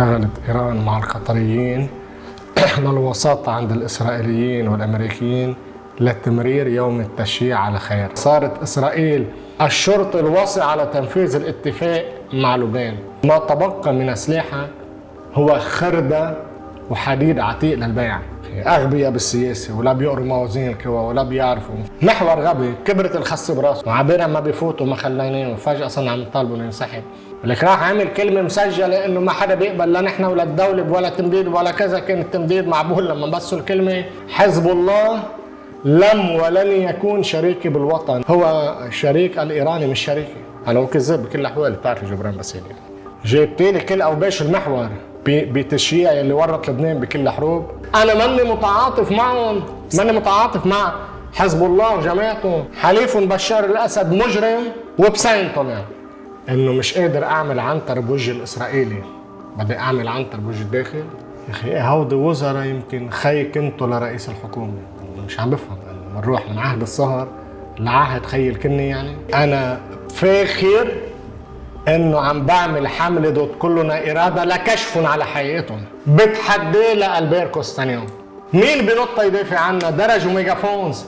اشتغلت إيران مع القطريين للوساطة عند الإسرائيليين والأمريكيين لتمرير يوم التشييع على خير. صارت إسرائيل الشرط الوصي على تنفيذ الاتفاق مع لبنان. ما تبقى من أسلحة هو خردة وحديد عتيق للبيع. أغبياء بالسياسة ولا بيقروا موازين القوى ولا بيعرفوا. محور غبي كبرت الخص براسه وعبيرا ما بيفوتوا ما خليناه وفجأة صرنا عم نطالبوا انه ينسحب. ولك راح عامل كلمة مسجلة انه ما حدا بيقبل لا نحن ولا الدولة ولا تمديد ولا كذا. كان التمديد معبول لما بسوا الكلمة. حزب الله لم ولن يكون شريكي بالوطن. هو شريك الإيراني مش شريكي. أنا هو كذاب بكل الأحوال. بتعرف جبران باسيلي جبتيلي كل أوباش المحور بتشييع اللي ورط لبنان بكل الحروب. أنا ماني متعاطف معهم، ماني متعاطف مع حزب الله وجماعته. حليف بشار الأسد مجرم وبسين طلع إنه مش قادر أعمل عنتر بوجه الإسرائيلي، بدي أعمل عنتر بوجه الداخل. يا أخي هودي وزراء يمكن خي كنتوا لرئيس الحكومة. مش عم بفهم إنه بنروح من عهد السهر لعهد خي الكني. يعني أنا فاخر انه عم بعمل حمله ضد كلنا اراده لكشفهم على حقيقتهم. بتحدي لالبير كوستانيو. مين بنط يدافع عنا؟ درجوا ميجافونز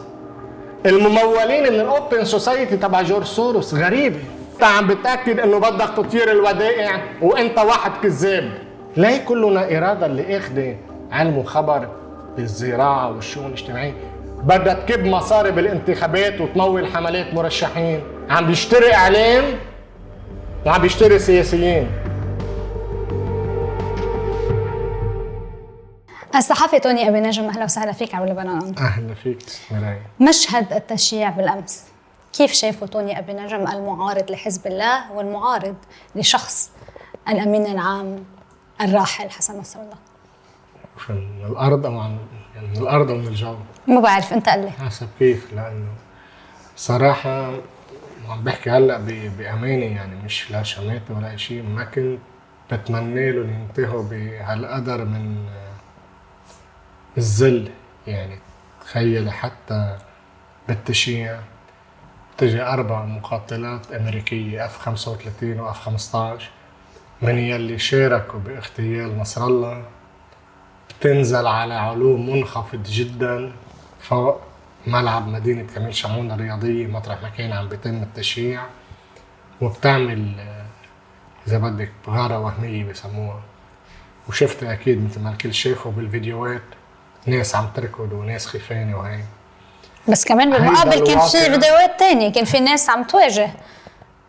الممولين من الاوبن سوسايتي تبع جورج سوروس. غريبه. انت عم بتاكد انه بدك تطير الودائع وانت واحد كذاب. ليه كلنا اراده اللي اخذه علم وخبر بالزراعه والشؤون الاجتماعيه بدها تكب مصاري بالانتخابات وتمول حملات مرشحين؟ عم بيشتري اعلام وعم بيشتري سياسيين. الصحفي توني أبي نجم، أهلا وسهلا فيك على لبنان. أهلا فيك ملاي. مشهد التشييع بالأمس كيف شايفه توني أبي نجم المعارض لحزب الله والمعارض لشخص الأمين العام الراحل حسن نصر الله؟ من الأرض أو يعني من الأرض أو من الجو؟ ما بعرف، أنت قل لي. حسب كيف. لأنه صراحة عم بحكي هلا بأمانة، يعني مش لا شماتة ولا شيء. ما كنت بتمنى له ينتهوا بهالقدر من الذل. يعني تخيل حتى بالتشييع تجي 4 مقاتلات أمريكية F-35 و F-15 من يلي شاركوا باغتيال نصر الله تنزل على علو منخفض جدا فوق ملعب مدينة كميل شمعون الرياضية مطرح ما كان عم بيتم التشييع، وبتعمل إذا بدك غارة وهمية بسموها. وشفت أكيد مثل ما الكل شافوا بالفيديوهات ناس عم تركض وناس خيفانة وهي. بس كمان بالمقابل كان في فيديوهات تانية، كان في ناس عم تواجه،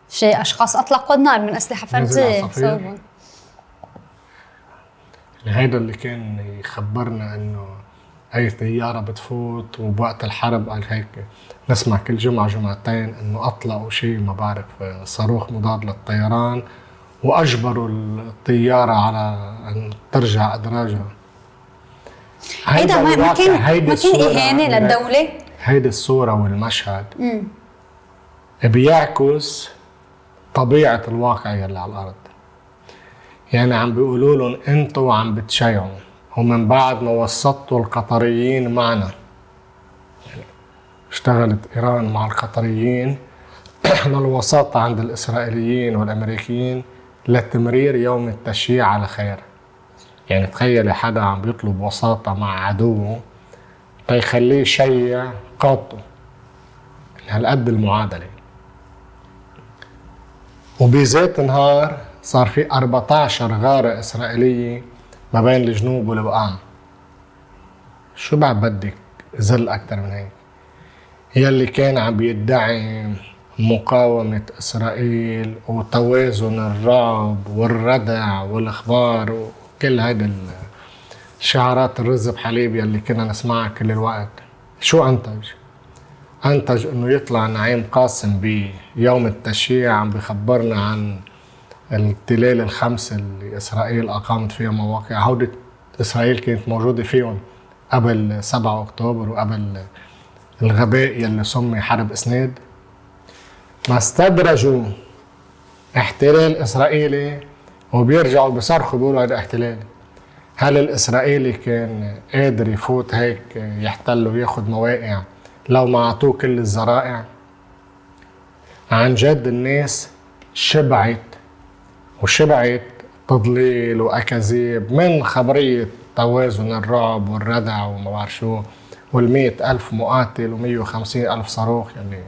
في أشخاص أطلقوا النار من أسلحة فردية صوبهم. هيدا اللي كان يخبرنا إنه هي طيارة بتفوت، وبوقت الحرب قال هيك نسمع كل جمعة جمعتين إنه أطلقوا شيء ما بعرف صاروخ مضاد للطيران وأجبروا الطيارة على أن ترجع أدراجها. هيدا ما كان إهانة للدولة. هيدي الصورة والمشهد بيعكس طبيعة الواقع يلي على الأرض. يعني عم بيقولوا لهم أنتوا عم بتشيعوا، ومن بعد ما وسطوا القطريين معنا. اشتغلت إيران مع القطريين للوساطة عند الإسرائيليين والأمريكيين لتمرير يوم التشييع على خير. يعني تخيل حدا عم بيطلب وساطة مع عدوه تيخليه يشيع قادته. هالقد المعادلة. وبذات نهار صار في 14 غارة إسرائيلية ما بين الجنوب والوقام. شو بعد بدك ذل أكتر من هيك؟ يلي كان عم بيدعي مقاومة إسرائيل وتوازن الرعب والردع والإخبار وكل هيدا الشعارات الرز بحليب يلي كنا نسمعها كل الوقت. شو أنتج؟ أنتج إنه يطلع نعيم قاسم بيوم التشييع عم بخبرنا عن التلال الخمس اللي إسرائيل أقامت فيها مواقع. هودي إسرائيل كانت موجودة فيهم قبل 7 أكتوبر وقبل الغباء يلي سمي حرب إسناد. ما استدرجوا احتلال إسرائيلي وبيرجعوا بصرخوا بيقولوا هذا احتلال. هل الإسرائيلي كان قادر يفوت هيك يحتل وياخد مواقع لو ما أعطوه كل الذرائع؟ عن جد الناس شبعت، وشبعت تضليل واكاذيب، من خبريه توازن الرعب والردع وما بعرف شو، وال100,000 مقاتل و150,000 صاروخ يعني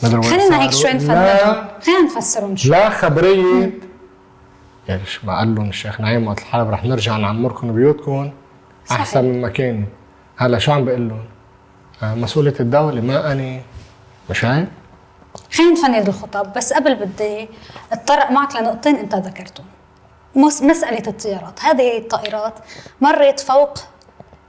مدري وين خلينا هيك صاروا. شوي نفندهم، خلينا نفسرهم شوي. لا خبريه يعني ما قال لهم الشيخ نعيم وقت الحرب رح نرجع نعمركم بيوتكم احسن صحيح. من مكاني. هلا شو عم بقول لهم؟ مسؤوليه الدوله ما اني، مش هيك؟ خلينا نفند الخطب، بس قبل بدي اتطرق معك لنقطتين انت ذكرتهم. مسألة الطيارات، هذه الطائرات مرت فوق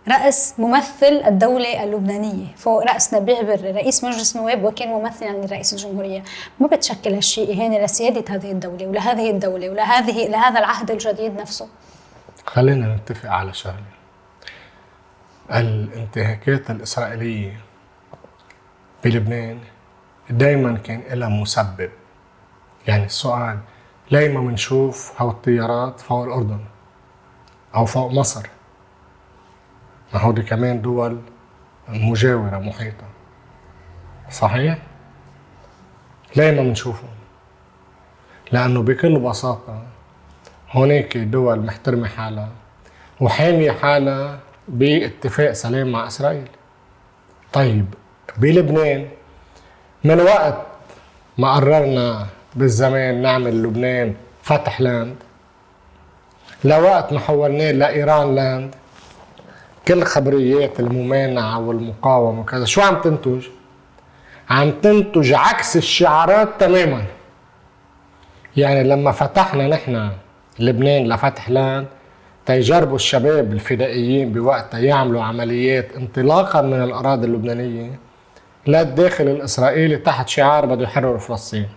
رأس ممثل الدولة اللبنانية، فوق رأس نبيه بري رئيس مجلس النواب وكان ممثلا لرئيس الجمهورية. ما بتشكل هالشيء إهانة لسيادة هذه الدولة ولهذه الدولة لهذا العهد الجديد نفسه؟ خلينا نتفق على شغله. الانتهاكات الإسرائيلية بلبنان دايما كان لها مسبب. يعني السؤال ليه ما بنشوف هو الطيارات فوق الأردن أو فوق مصر؟ ما هو دي كمان دول مجاورة محيطة، صحيح؟ ليه ما بنشوفهم؟ لأنه بكل بساطة هناك دول محترمة حالها وحامية حالها باتفاق سلام مع إسرائيل. طيب بلبنان من وقت ما قررنا بالزمان نعمل لبنان فتح لاند لوقت ما حولناه لإيران لاند، كل خبريات الممانعة والمقاومة وكذا شو عم تنتج؟ عم تنتج عكس الشعارات تماما. يعني لما فتحنا نحن لبنان لفتح لاند تيجربوا الشباب الفدائيين بوقتها يعملوا عمليات انطلاقا من الأراضي اللبنانية للداخل الإسرائيلي تحت شعار بده يحرر فلسطين.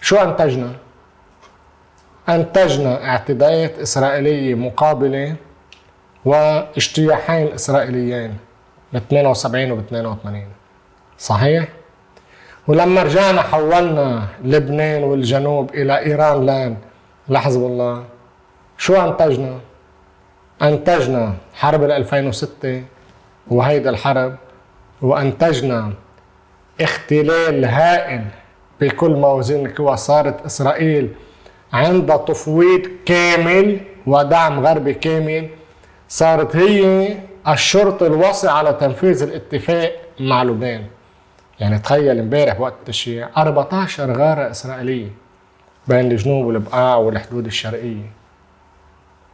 شو أنتجنا؟ أنتجنا اعتداءات إسرائيلية مقابلة واجتياحين إسرائيليين ب 78 وب 82، صحيح؟ ولما رجعنا حولنا لبنان والجنوب إلى إيران لاند لحزب الله، شو أنتجنا؟ أنتجنا حرب 2006 وهيدا الحرب، وأنتجنا اختلال هائل بكل موازين القوى. صارت إسرائيل عندها تفويض كامل ودعم غربي كامل، صارت هي الشرط الوصي على تنفيذ الاتفاق مع لبنان. يعني تخيل امبارح وقت التشييع 14 غارة إسرائيلية بين الجنوب والبقاع والحدود الشرقية.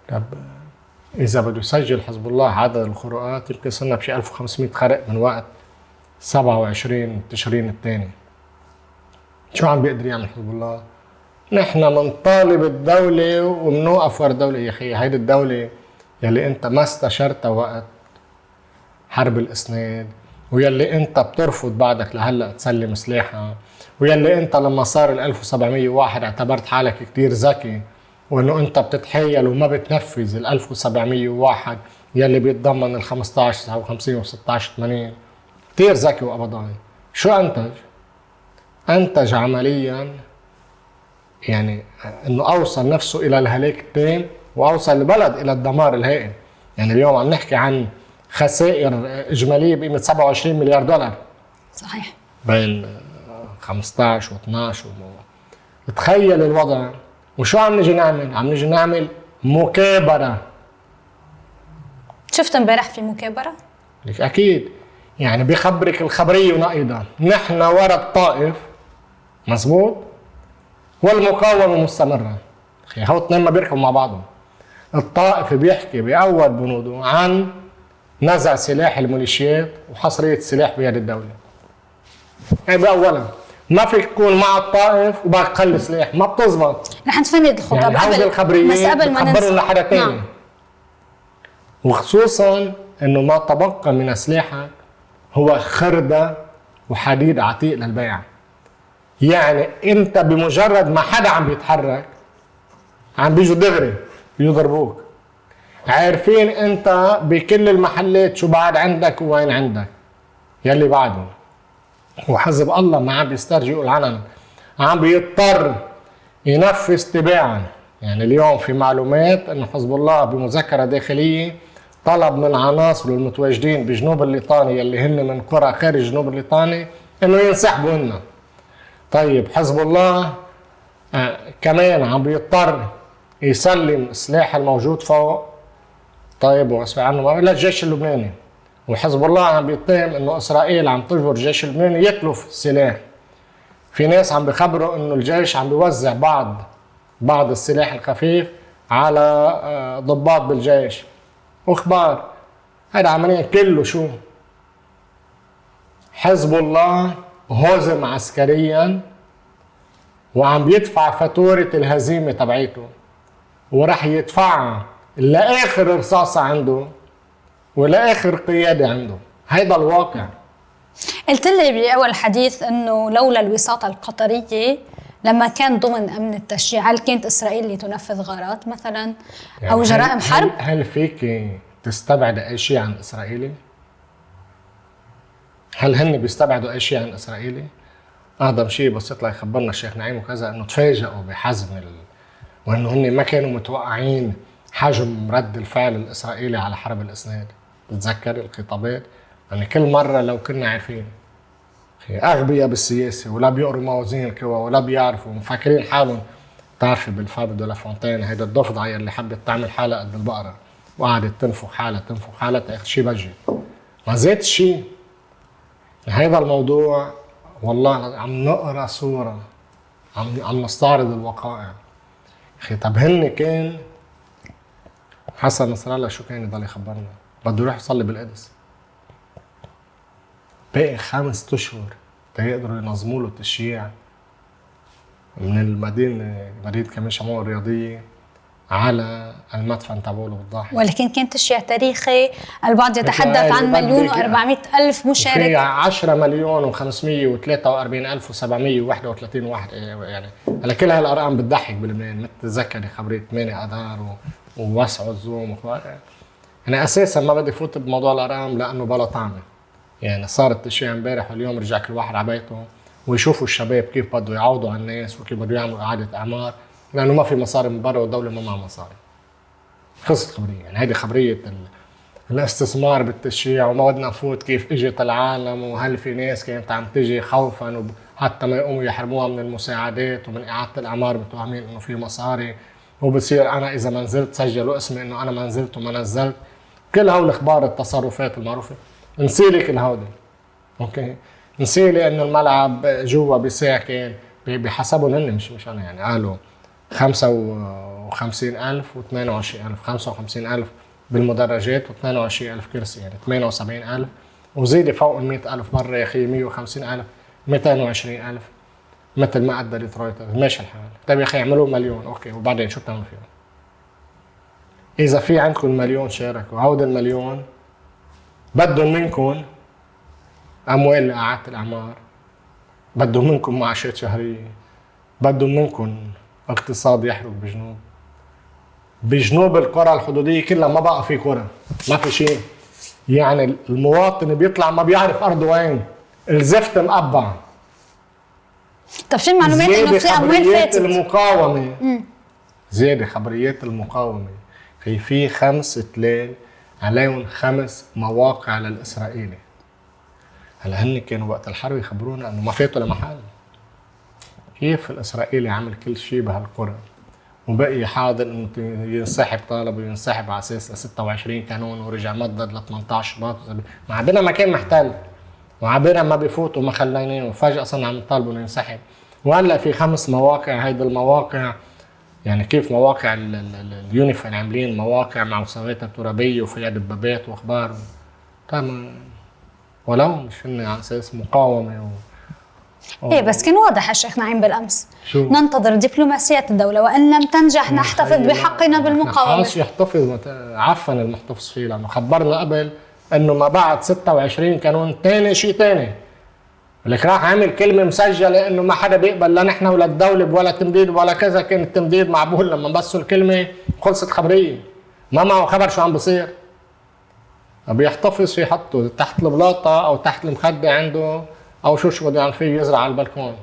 طب إذا بده يسجل حزب الله عدد الخروقات يمكن صرنا بشي 1500 خرق من وقت 27 تشرين الثاني. شو عم بيقدر يعمل حزب الله؟ نحن منطالب الدولة ومنوقف ورا الدولة. يا أخي هيدي الدولة يلي أنت ما استشرتها وقت حرب الإسناد، ويلي أنت بترفض بعدك لهلأ تسلم سلاحها، ويلي أنت لما صار 1701 اعتبرت حالك كتير ذكي وإنه أنت بتتحايل وما بتنفذ 1701 يلي بيتضمن 15 59 و 16 80. كتير ذكي وأبضاني. شو أنتج؟ أنتج عمليا يعني إنه أوصل نفسه إلى الهلاك التام وأوصل البلد إلى الدمار الهائل. يعني اليوم عم نحكي عن خسائر إجمالية بقيمة 27 مليار دولار. صحيح. بين 15 و12 تخيل الوضع. وشو عم نجي نعمل؟ عم نجي نعمل مكابرة. شفت امبارح في مكابرة؟ لك أكيد يعني بيخبرك الخبرية ونقيضة. نحن ورا الطائف مزبوط والمقاومة مستمرة. هو اثنين ما بيركبوا مع بعضهم. الطائف بيحكي بأول بنوده عن نزع سلاح الميليشيات وحصرية السلاح بيد الدولة. يعني بأولا ما فيك تكون مع الطائف وبعد تخلي سلاح، ما بتزبط. رح نفند الخطب يعني هودي الخبريات بس قبل ما بتخبروا ننسى. لحدا تاني. نعم. وخصوصا انه ما تبقى من سلاحك هو خردة وحديد عتيق للبيع. يعني انت بمجرد ما حدا عم بيتحرك عم بيجوا دغري يضربوك. عارفين انت بكل المحلات شو بعد عندك ووين عندك يلي بعده. وحزب الله ما عم بيسترجئوا العلن، عم بيضطر ينفذ تباعا. يعني اليوم في معلومات انه حزب الله بمذكرة داخلية طلب من عناصره المتواجدين بجنوب الليطاني يلي هن من قرى خارج جنوب الليطاني انه ينسحبوا هن. طيب حزب الله كمان عم بيضطر يسلم السلاح الموجود فوق. طيب وغصب عنه للجيش اللبناني، وحزب الله عم بيتهم انه اسرائيل عم تجبر الجيش اللبناني يتلف السلاح. في ناس عم بيخبروا انه الجيش عم بيوزع بعض السلاح الخفيف على ضباط بالجيش، واخبار. هذا عمليا كله شو؟ حزب الله هزم عسكريا وعم بيدفع فاتورة الهزيمة تبعيته، ورح يدفعها لآخر رصاصة عنده ولآخر قيادة عنده. هيدا الواقع. قلت لي بأول حديث إنه لولا الوساطة القطرية لما كان ضمن أمن التشييع، هل كانت إسرائيل اللي تنفذ غارات مثلا أو جرائم حرب؟ هل فيك تستبعد أي شيء عن إسرائيلي؟ هل هن بيستبعدوا أي شيء عن إسرائيلي؟ أعظم شيء بس يطلع يخبرنا الشيخ نعيم وكذا إنه تفاجئوا بحزم وإنه هن ما كانوا متوقعين حجم رد الفعل الإسرائيلي على حرب الإسناد. بتذكر الخطابات؟ يعني كل مرة لو كنا عارفين أغبياء بالسياسة ولا بيقروا موازين القوى ولا بيعرفوا مفكرين حالهم. بتعرفي بالفابر دو لافونتين هيدا الضفدعة اللي حبت تعمل حالها قد البقرة وقعدت تنفخ حالها تاخذ شي بجي ما زيت الشيء. هيدا الموضوع والله عم نقرا صورة، عم نستعرض الوقائع. اخي طب هن كان حسن نصر الله شو كان يضل يخبرنا؟ بده يروح يصلي بالقدس. باقي 5 أشهر تيقدروا ينظموا له التشييع من مدينة كميش عمو الرياضية على المدفن تبعوله بالضاحية. ولكن كان تشييع تاريخي، البعض يتحدث عن 1,400,000 مشارك. 10,543,731 واحد يعني. هلا كل هالارقام بتضحك بلبنان. متذكري خبرية 8 اذار ووسعوا الزوم يعني اساسا ما بدي فوت بموضوع الارقام لانه بلا طعمه. يعني صار التشييع امبارح واليوم رجع كل واحد على بيته ويشوفوا الشباب كيف بده يعوضوا على الناس وكيف بده يعملوا اعاده اعمار، لانه ما في مصاري من برا والدوله ما معها مصاري. خلصت خبريه. يعني هيدي خبريه الاستثمار بالتشييع. وما بدنا نفوت كيف اجت العالم وهل في ناس كانت عم تجي خوفا حتى ما يقوموا يحرموها من المساعدات ومن اعاده الاعمار متوهمين انه في مصاري، وبصير انا اذا ما نزلت سجلوا اسمي انه انا ما نزلت وما نزلت. كل هول اخبار التصرفات المعروفه نسيلي كل هودي. اوكي نسيلي انه الملعب جوا بساع كان بحسبهم هن مش انا يعني قالوا 55,000 و22,000. 55,000 بالمدرجات و22,000 كرسي يعني 78,000 وزيد فوق ال 100,000 مرة يا أخي 150,000 220,000 مثل ما أدى ديترويت. ماشي الحال. طيب يا أخي اعملوا مليون أوكي وبعدين شو بتعملوا فيهم؟ إذا في عندكم المليون شاركوا هود المليون بدهم منكم أموال لإعادة الأعمار، بدهم منكم معاشات شهرية، بدهم منكم اقتصاد يحرق بجنوب القرى الحدودية كلها. ما بقى في قرى، ما في شيء. يعني المواطن بيطلع ما بيعرف أرضه وين، الزفت مقبع. طب شو المعلومات انه في اموال فاتت؟ المقاومة زيادة خبريات المقاومة. في 5 تلال عليهم 5 مواقع للإسرائيلي. هلا هن كانوا وقت الحرب يخبرونا انه ما فاتوا لمحل. كيف الإسرائيلي عمل كل شيء بهالقرى وبقي حاضر انه ينسحب طالب وينسحب على اساس 26 كانون ورجع مدد ل 18 باط. مع بينا مكان محتل وعبينا ما بيفوتوا ما خليناه وفجأة صرنا عم نطالبوا انه ينسحب. وهلا في 5 مواقع. هيدي المواقع يعني كيف مواقع اليونيفين عاملين مواقع مع مساواتها الترابية وفيها دبابات واخبار. طبعا ولو مش هن على اساس مقاومة ايه بس كان واضح يا شيخ نعيم بالامس شو؟ ننتظر دبلوماسية الدولة وان لم تنجح نحتفظ بحقنا بالمقاومة. خلاص يحتفظ عفن المحتفظ فيه لانه خبرنا قبل انه ما بعد 26 كانون ثاني شيء ثاني. لك راح عامل كلمة مسجلة انه ما حدا بيقبل لا نحن ولا الدولة ولا تمديد ولا كذا. كان التمديد معبول لما بسوا الكلمة خلصت خبرية ما معه خبر شو عم بصير. بيحتفظ فيه يحطه تحت البلاطة او تحت المخدة عنده او شو بده يعمل فيه يزرع على البلكون.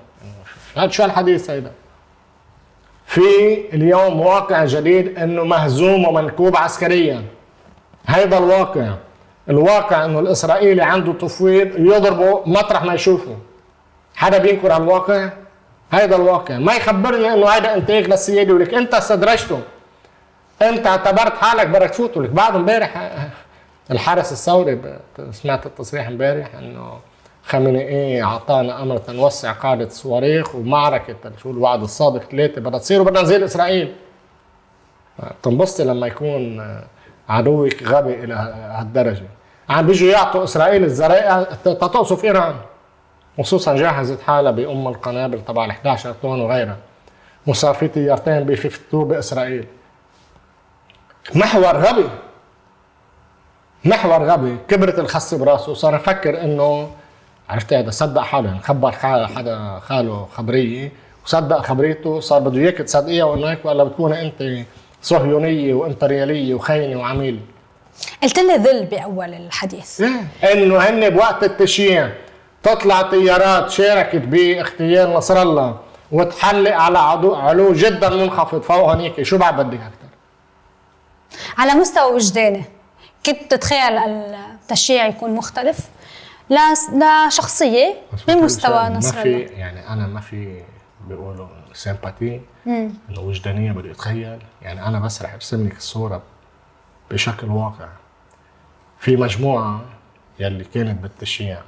هذا شو الحديث هيدا؟ في اليوم واقع جديد انه مهزوم ومنكوب عسكريا. هيدا الواقع انه الاسرائيلي عنده تفويض يضربه مطرح ما يشوفه. حدا بينكر على الواقع؟ هيدا الواقع. ما يخبرني انه هيدا انتاج للسيادة ولك انت استدرجته. انت اعتبرت حالك بدك تفوت. ولك بعد امبارح الحرس الثوري سمعت التصريح امبارح انه خامنئي اعطانا امر تنوسع قاعده صواريخ ومعركه شو الوعد الصادق 3 بدها تصير وبدنا نزيل اسرائيل. تنبسطي لما يكون عدوك غبي الى هالدرجه. عم بيجوا يعطوا اسرائيل الزرائع تقصف ايران، خصوصا جهزت حالها بام القنابل تبع ال 11 طن وغيرها، وصار في طيارتين بيفتوا باسرائيل. محور غبي، محور غبي. كبرت الخص براسه وصار يفكر انه عرفت هذا صدق حاله، يعني خبر حدا خاله خبريه وصدق خبريته، صار بده اياك تصدقيها وانه هيك ولا بتكون انت صهيونيه وامبرياليه وخاينه وعميل. قلت لي ذل باول الحديث انه هن بوقت التشييع تطلع طيارات شاركت باغتيال نصر الله وتحلق على علو جدا منخفض فوق هنيك، شو بعد بدك اكثر؟ على مستوى وجداني كنت تتخيل التشييع يكون مختلف لشخصيه بمستوى نصر الله؟ يعني انا ما في بيقولوا سيمباتي انه وجدانيه بدي اتخيل. يعني انا بس رح ارسم لك الصوره بشكل واقع. في مجموعه يلي كانت بالتشييع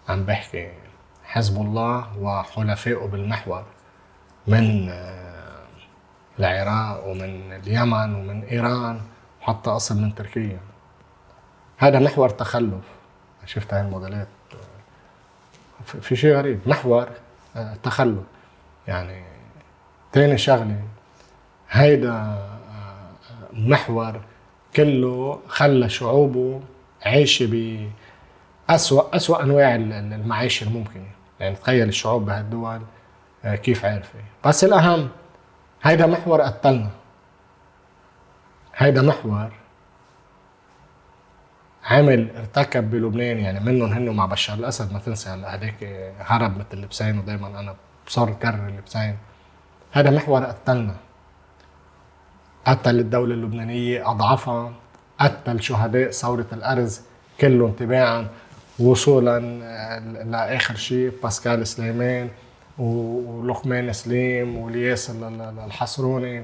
عم بحكي حزب الله وحلفائه بالمحور من العراق ومن اليمن ومن ايران وحتى اصل من تركيا. هذا محور تخلف. شفت هاي الموديلات في شيء غريب، محور تخلف. يعني تاني شغله هيدا محور كله خلى شعوبه عايشه بأسوأ انواع المعيشه الممكنه. يعني تخيل الشعوب بهالدول كيف عارفه. بس الاهم هيدا محور قتلنا. هيدا محور عمل ارتكب بلبنان، يعني منهم هن مع بشار الاسد ما تنسى هلا هداك هرب مثل لبسان ودائما انا بصر كرر لبسان. هذا محور قتلنا، قتل الدولة اللبنانية أضعفها، قتل شهداء ثورة الأرز كلهم تباعا وصولا لآخر شيء باسكال سليمان ولقمان سليم والياس الحصروني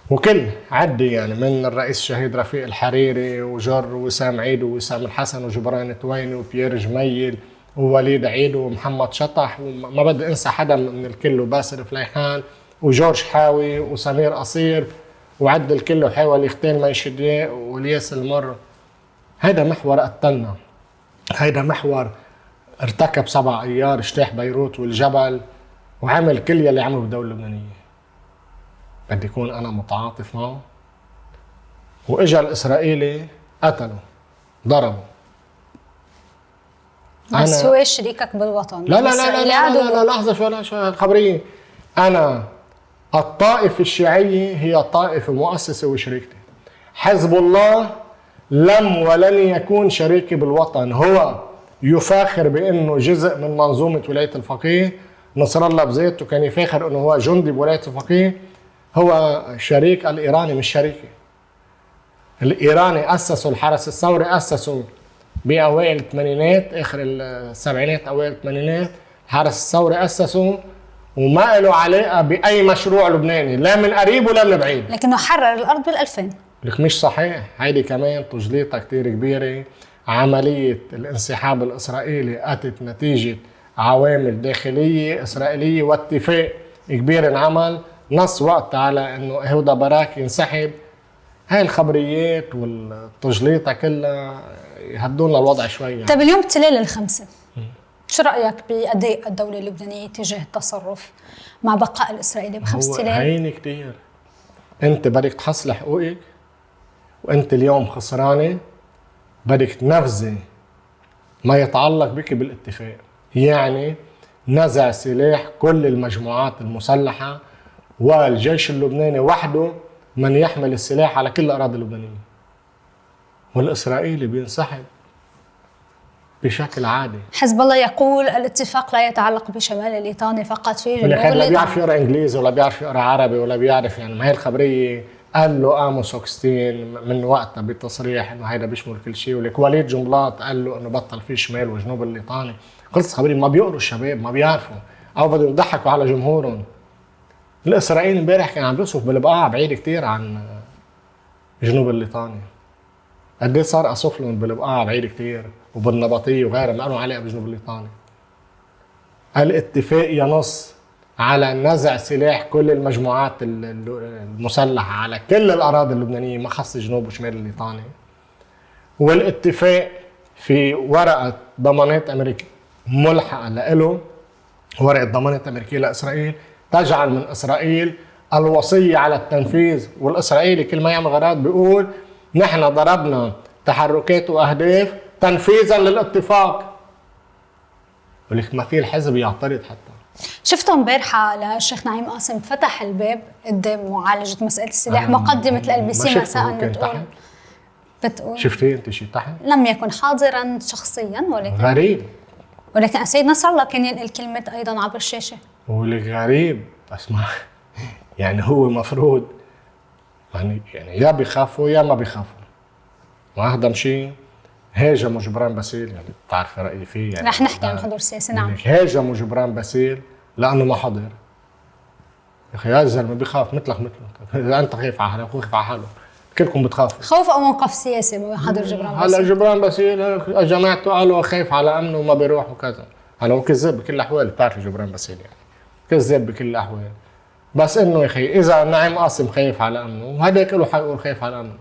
وكل عدي، يعني من الرئيس الشهيد رفيق الحريري وجر وسام عيد ووسام الحسن وجبران تويني وبيير جميل ووليد عيد ومحمد شطح وما بدي انسى حدا من الكل وباسل فليحان وجورج حاوي وسمير قصير وعد الكل وحاول يختال ما يشديه والياس المر. هيدا محور قتلنا. هيدا محور ارتكب 7 ايار اجتاح بيروت والجبل وعمل كل يلي عمله بالدولة اللبنانية. بدي يكون انا متعاطف معه. واجا الاسرائيلي قتله ضربه. بس هو شريكك بالوطن. لا لا لا لا لا, لا, لا لحظة شو الخبرية. أنا الطائفة الشيعية هي طائفة مؤسسة وشريكتي. حزب الله لم ولن يكون شريكي بالوطن. هو يفاخر بأنه جزء من منظومة ولاية الفقيه. نصر الله بذاته كان يفاخر أنه هو جندي بولاية الفقيه. هو شريك الإيراني مش شريكي. الإيراني أسسوا الحرس الثوري، أسسوا بأوائل الثمانينات آخر السبعينات أوائل الثمانينات. الحرس الثوري أسسوا وما له علاقة بأي مشروع لبناني لا من قريب ولا من بعيد، لكنه حرر الأرض بال2000. لك مش صحيح. هيدي كمان تجليطة كتير كبيرة. عملية الانسحاب الإسرائيلي أتت نتيجة عوامل داخلية إسرائيلية واتفاق كبير انعمل نص وقت على إنه هودا باراك ينسحب. هاي الخبريات والتجليطة كلها يهدونا الوضع شوي. طيب اليوم تلال ال5 شو رأيك بأداء الدولة اللبنانية تجاه التصرف مع بقاء الإسرائيلي ب5 تلال؟ هين كتير. انت بدك تحصل حقوقك وانت اليوم خسرانة، بدك تنفذي ما يتعلق بك بالاتفاق. يعني نزع سلاح كل المجموعات المسلحة والجيش اللبناني وحده من يحمل السلاح على كل الأراضي اللبنانية، والإسرائيلي بينسحب بشكل عادي. حزب الله يقول الاتفاق لا يتعلق بشمال الليطاني فقط، في جنوب الليطاني. لا بيعرف يقرا انجليزي ولا بيعرف يقرا عربي ولا بيعرف، يعني ما هي الخبريه قال له آموس أوغسطين من وقتها بتصريح انه هيدا بيشمل كل شيء، ولك وليد جنبلاط قال له انه بطل في شمال وجنوب الليطاني. قلت خبريه ما بيقروا الشباب، ما بيعرفوا او بدهم يضحكوا على جمهورهم. الاسرائيلي امبارح كان عم بيوصف بالبقاع بعيد كتير عن جنوب الليطاني. قد ايه صار أصفلهم بالبقاع بعيد كتير وبالنبطية وغيرها ما لهم علاقة بجنوب الليطاني. الاتفاق ينص على نزع سلاح كل المجموعات المسلحة على كل الأراضي اللبنانية ما خص جنوب وشمال الليطاني. والاتفاق في ورقة ضمانات أمريكية ملحقة له، ورقة ضمانات أمريكية لإسرائيل تجعل من إسرائيل الوصية على التنفيذ. والإسرائيلي كل ما يعمل غلط بيقول نحن ضربنا تحركات وأهداف تنفيذا للاتفاق. ولك ما في الحزب يعترض حتى. شفتوا امبارحة للشيخ نعيم قاسم فتح الباب قدام معالجة مسألة السلاح. مقدمة الLBC مساء بتقول شفتي انت شيء تحت؟ لم يكن حاضرا شخصيا ولكن السيد نصر الله كان ينقل كلمة أيضا عبر الشاشة. ولك غريب اسمع يعني هو مفروض يعني يا بيخافوا يا ما بيخافوا. وهذا شيء هاجموا جبران باسيل، يعني بتعرفي رأيي فيه، يعني رح نحكي عن الحضور السياسي. نعم هاجموا جبران باسيل لأنه ما حضر. يا أخي يا زلمة بيخاف مثلك إذا أنت خايف على حالك وخايف على حاله كلكم بتخافوا. خوف أو موقف سياسي بحضر جبران باسيل. هلا جبران باسيل جماعته قالوا خايف على أمنه وما بيروح وكذا. هلا هو كذاب بكل الأحوال، بتعرفي جبران باسيل يعني كذاب بكل الأحوال. بس إنه يا أخي إذا نعيم قاسم خايف على أمنه وهذاك له حيقول خايف على أمنه.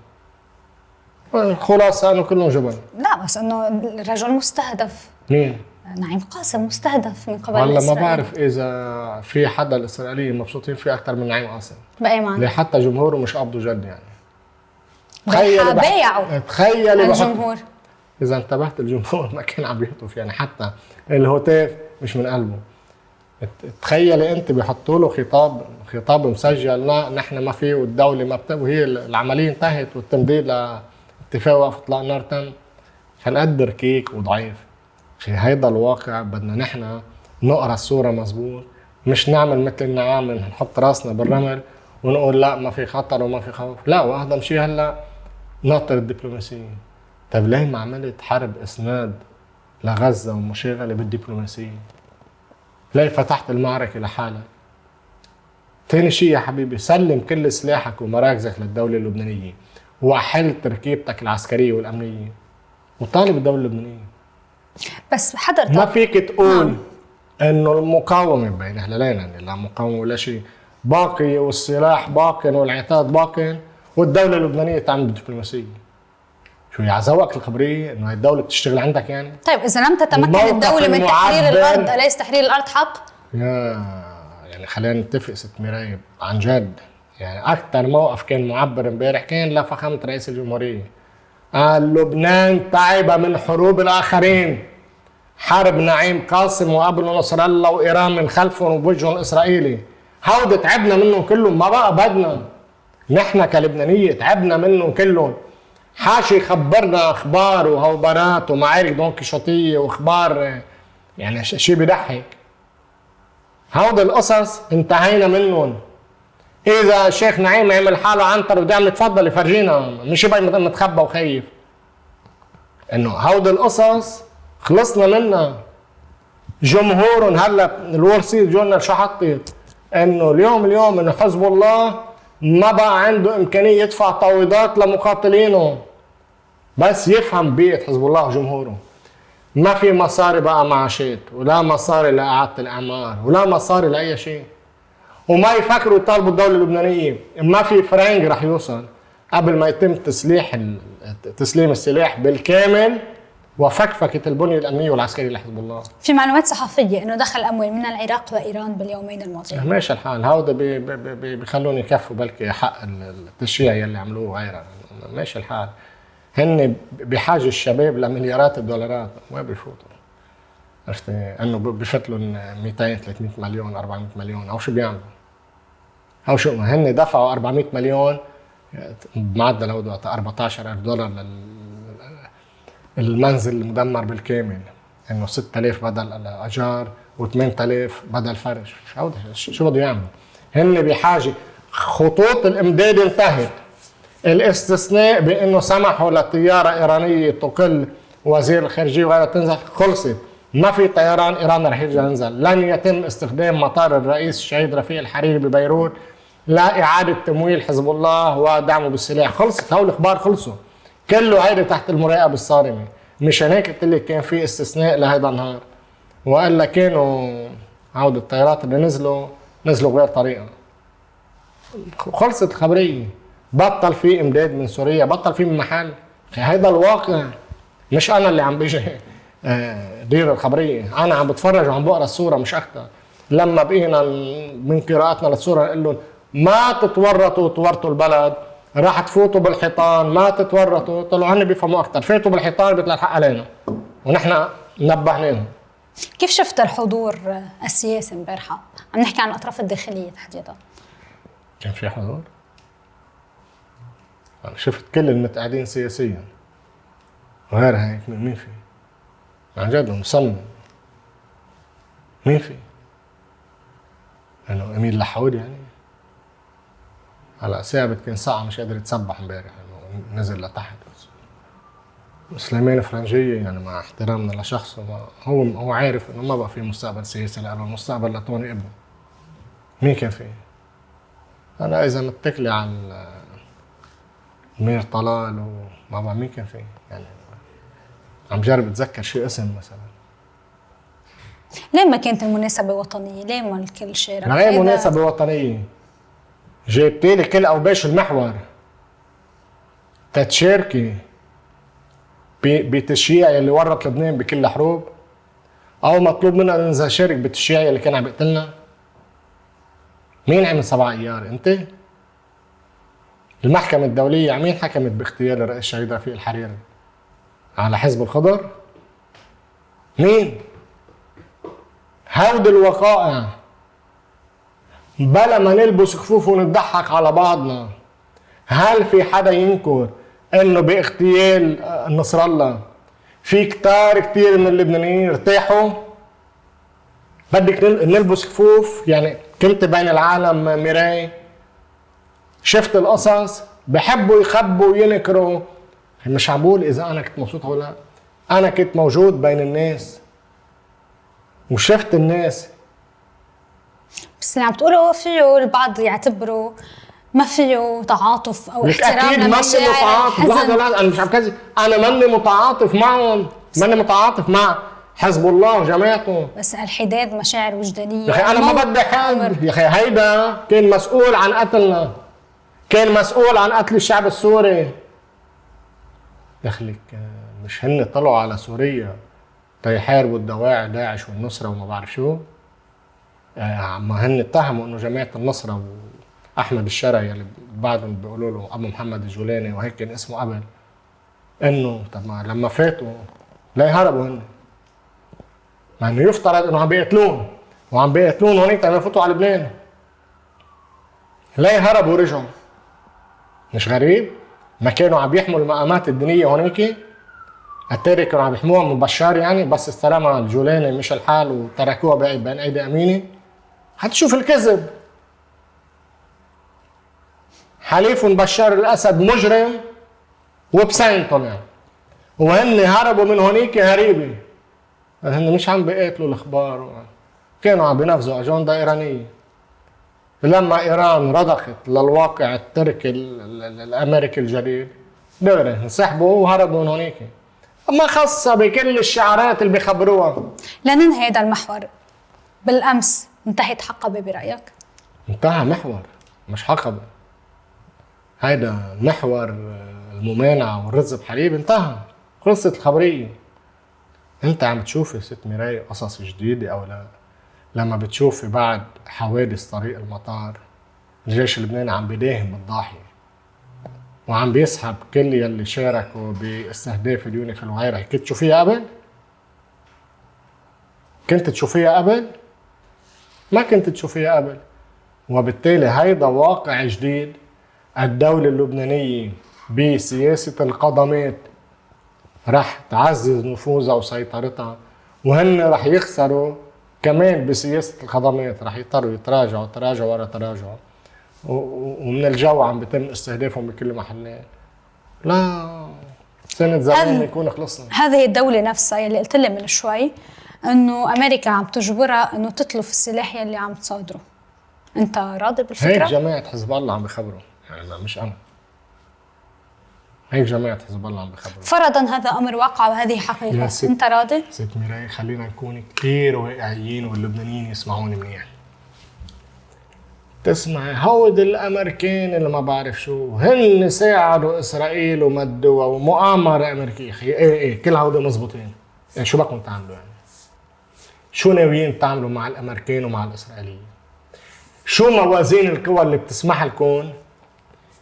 خلاص أنه كلهم جبن. لا بس إنه الرجل مستهدف. مين؟ نعيم قاسم مستهدف من قبل والله إسرائيل. ما بعرف إذا في حدا الإسرائيليين مبسوطين فيه أكثر من نعيم قاسم. بأي معنى؟ ليه حتى جمهوره مش قبضوا جد يعني. بايعوا تخيلي الجمهور. إذا انتبهت الجمهور ما كان عم يهتف يعني حتى الهتاف مش من قلبه. تخيلي أنت بيحطوا له خطاب مسجل لا نحن ما في والدولة ما بتبغى وهي العملية انتهت والتمديد لاتفاق وقف إطلاق النار تم. هنقدر كيك وضعيف. هيدا الواقع بدنا نحن نقرا الصورة مزبوط، مش نعمل مثل النعام نحط راسنا بالرمل ونقول لا ما في خطر وما في خوف. لا وأهضم شيء هلا ناطر الدبلوماسية. طيب ليه ما عملت حرب إسناد لغزة ومشاغلة بالدبلوماسية؟ ليه فتحت المعركة لحالك؟ تاني شيء يا حبيبي سلم كل سلاحك ومراكزك للدولة اللبنانية وحل تركيبتك العسكرية والأمنية وطالب الدولة اللبنانية. بس حضرتك ما فيك تقول انه المقاومة بين هلالين يعني لا مقاومة ولا شيء باقي والسلاح باق والعتاد باق والدولة اللبنانية تعمل بالدبلوماسية. شو يعزوك الخبرية انه هاي الدولة بتشتغل عندك يعني؟ طيب إذا لم تتمكن الدولة من تحرير الأرض أليس تحرير الأرض حق؟ يعني خلينا نتفق ست مرايب عن جد. يعني أكثر موقف كان معبر امبارح كان لفخامة رئيس الجمهورية. قال لبنان تعب من حروب الآخرين. حرب نعيم قاسم وقبله نصر الله وإيران من خلفهم وبوجههم الإسرائيلي. هود تعبنا منهم كلهم ما بقى بدنا. نحن كلبنانية تعبنا منهم كلهم. حاشي خبرنا أخبار وهوبرات ومعارك دون كيشوطية وأخبار يعني شيء بيضحك. هود القصص انتهينا منهم. إذا الشيخ نعيم عمل حاله عنتر وده عم يتفضل يفرجينا مش يبقى متخبى وخايف. إنه هود القصص خلصنا منها. جمهورهم هلا الول ستريت جورنال شو حطت؟ انه اليوم انه حزب الله ما بقى عنده امكانيه يدفع تعويضات لمقاتلينه. بس يفهم بيئه حزب الله وجمهوره. ما في مصاري بقى معاشات ولا مصاري لاعاده الاعمار ولا مصاري لاي شيء. وما يفكروا يطالبوا الدوله اللبنانيه، ما في فرنك رح يوصل قبل ما يتم تسليم السلاح بالكامل وفكفكة البنية الأمنية والعسكرية لحزب الله. في معلومات صحفية إنه دخل أموال من العراق وإيران باليومين الماضيين. ماشي الحال هودا بيخلوني يكفوا بلكي حق التشريع يلي عملوه وغيرها. ماشي الحال. هن بحاجة الشباب لمليارات الدولارات وين بيفوتوا؟ عرفتي إنه بفتلهم 200 300 مليون 400 مليون أو شو بيعملوا؟ أو شو هن دفعوا 400 مليون بمعدل هودا $14,000 المنزل المدمر بالكامل. انه 6000 بدل الاجار و8000 بدل فرش. شو بده يعمل؟ هن بحاجه. خطوط الامداد انتهت. الاستثناء بانه سمحوا لطياره ايرانيه تقل وزير الخارجيه وغيرها تنزل خلصت. ما في طيران ايراني رح يرجع ينزل. لن يتم استخدام مطار الرئيس الشهيد رفيق الحريري ببيروت لا اعاده تمويل حزب الله ودعمه بالسلاح. خلصت، هول الاخبار خلصوا، كله هيدا تحت المراقبه الصارمه. مشان هيك قلت لك كان في استثناء لهيدا النهار، والا كانوا عودة الطيارات اللي نزلوا غير طريقه. خلصت الخبريه، بطل في امداد من سوريا، بطل في من محل. هيدا الواقع، مش انا اللي عم بيجي دير الخبريه، انا عم بتفرج وعم بقرا الصوره مش اكثر. لما بقينا من قراءتنا للصوره نقول لهم ما تورطوا البلد، راح تفوتوا بالحيطان، ما تتورطوا. طلعوا هن بيفهموا اكثر، فاتوا بالحيطان بيطلع الحق علينا، ونحن نبهناهم. كيف شفت الحضور السياسي امبارحه؟ عم نحكي عن الاطراف الداخليه تحديدا. كان في حضور؟ أنا شفت كل المتقاعدين سياسيا، وغير هيك مين في؟ عن جد مصمم. مين في؟ انه امين لحود يعني؟ هلا ثابت كان ساعة مش قادر يتسبح امبارح، انه نزل لتحت. سليمان فرنجية يعني مع احترامنا لشخصه، هو عارف انه ما بقى في مستقبل سياسي له، المستقبل لتوني ابنه. مين كان فيه؟ انا اذا متكلي على مير طلال وما بقى مين كان فيه؟ يعني عم جرب اتذكر شيء اسم مثلا. ليه ما كانت المناسبة وطنية؟ ليه ما الكل شارك؟ ما هي مناسبة وطنية، جايبتيلي كل أوباش المحور تتشاركي بتشييع اللي ورط لبنان بكل الحروب، أو مطلوب منا ننزل نشارك بالتشييع اللي كان عم يقتلنا؟ مين عمل 7 أيار؟ أنت؟ المحكمة الدولية عمين حكمت باغتيال الرئيس الشهيد رفيق الحريري؟ على حزب الخضر؟ مين؟ هودي الوقائع بلا ما نلبس كفوف ونضحك على بعضنا. هل في حدا ينكر انه باغتيال نصر الله في كتير من اللبنانيين ارتاحوا؟ بدك نلبس كفوف؟ يعني كنت بين العالم مراي، شفت القصص، بحبوا يخبوا وينكروا. مش عم بقول اذا انا كنت مبسوط ولا لا، انا كنت موجود بين الناس وشفت الناس. بس اللي عم تقوله فيه البعض يعتبروا ما فيه تعاطف او احترام لمشاعر الحزن. انا مش عم كذب، انا ماني متعاطف معهم، ماني متعاطف مع حزب الله وجماعته، بس الحداد مشاعر وجدانيه. يا اخي انا ما بدي حد، يا اخي هيدا كان مسؤول عن قتلنا، كان مسؤول عن قتل الشعب السوري. دخلك مش هن طلعوا على سوريا تيحاربوا الدواعي داعش والنصره وما بعرف شو؟ ما هن اتهموا انه جماعه النصره واحمد الشرعي اللي بعدهم بيقولوا له ابو محمد الجولاني وهيك كان اسمه قبل، انه طب ما لما فاتوا ليه هربوا هن؟ مع انه يفترض انه عم بيقتلون وعم بيقتلون هونيك لما يفوتوا على لبنان. ليه هربوا ورجعوا؟ مش غريب؟ ما كانوا عم يحموا المقامات الدينيه هونيك؟ التاري كانوا عم يحموها من بشار يعني، بس استلمها الجولاني مش الحال وتركوها بين ايدي امينه. هتشوف الكذب. حليف بشار الاسد مجرم وبسين طلع، وهن هربوا من هونيك هريبه. هن مش عم بيقاتلوا الاخبار، كانوا عم بينفذوا اجنده ايرانيه. لما ايران رضخت للواقع التركي الامريكي الجديد دغري انسحبوا وهربوا من هونيك. ما خاصه بكل الشعارات اللي بيخبروها. لننهي هذا المحور، بالامس انتهت حقبه برايك؟ انتهى محور مش حقبه. هيدا محور الممانعه والرز بحليب انتهى، خلصت الخبريه. انت عم تشوفي ست ميراي قصص جديده او لا؟ لما بتشوفي بعد حوادث طريق المطار الجيش اللبناني عم بيداهم بالضاحيه وعم بيسحب كل يلي شاركوا باستهداف اليوني في الوعيره، كنت تشوفيها قبل؟ كنت تشوفيها قبل؟ ما كنت تشوفيها قبل. وبالتالي هيدا واقع جديد. الدولة اللبنانية بسياسة القضمات رح تعزز نفوذها وسيطرتها، وهن رح يخسروا كمان بسياسة الخدمات، رح يضطروا يتراجعوا تراجع ورا تراجع، ومن الجو عم بيتم استهدافهم بكل محلات. لا سنة زمان يكون خلصنا. هذه الدولة نفسها يلي قلت لي من شوي انه امريكا عم تجبرها انه تتلف السلاح يلي عم تصادره، انت راضي هيك بالفكره؟ جماعة حزب الله عم بخبروا، يعني مش أنا. هيك جماعة حزب الله عم بخبروا. فرضا هذا امر واقع وهذه حقيقه، يا ست. انت راضي؟ ست ميراي خلينا نكون كتير واقعيين واللبنانيين يسمعوني منيح. تسمع هود الامريكان اللي ما بعرف شو هن ساعدوا اسرائيل ومدوا ومؤامره امريكيه. ايه كل هودي مزبوطين. يعني شو بدكم تعملوا يعني؟ شو ناويين تعملوا مع الامريكان ومع الاسرائيليين؟ شو موازين القوى اللي بتسمح لكم؟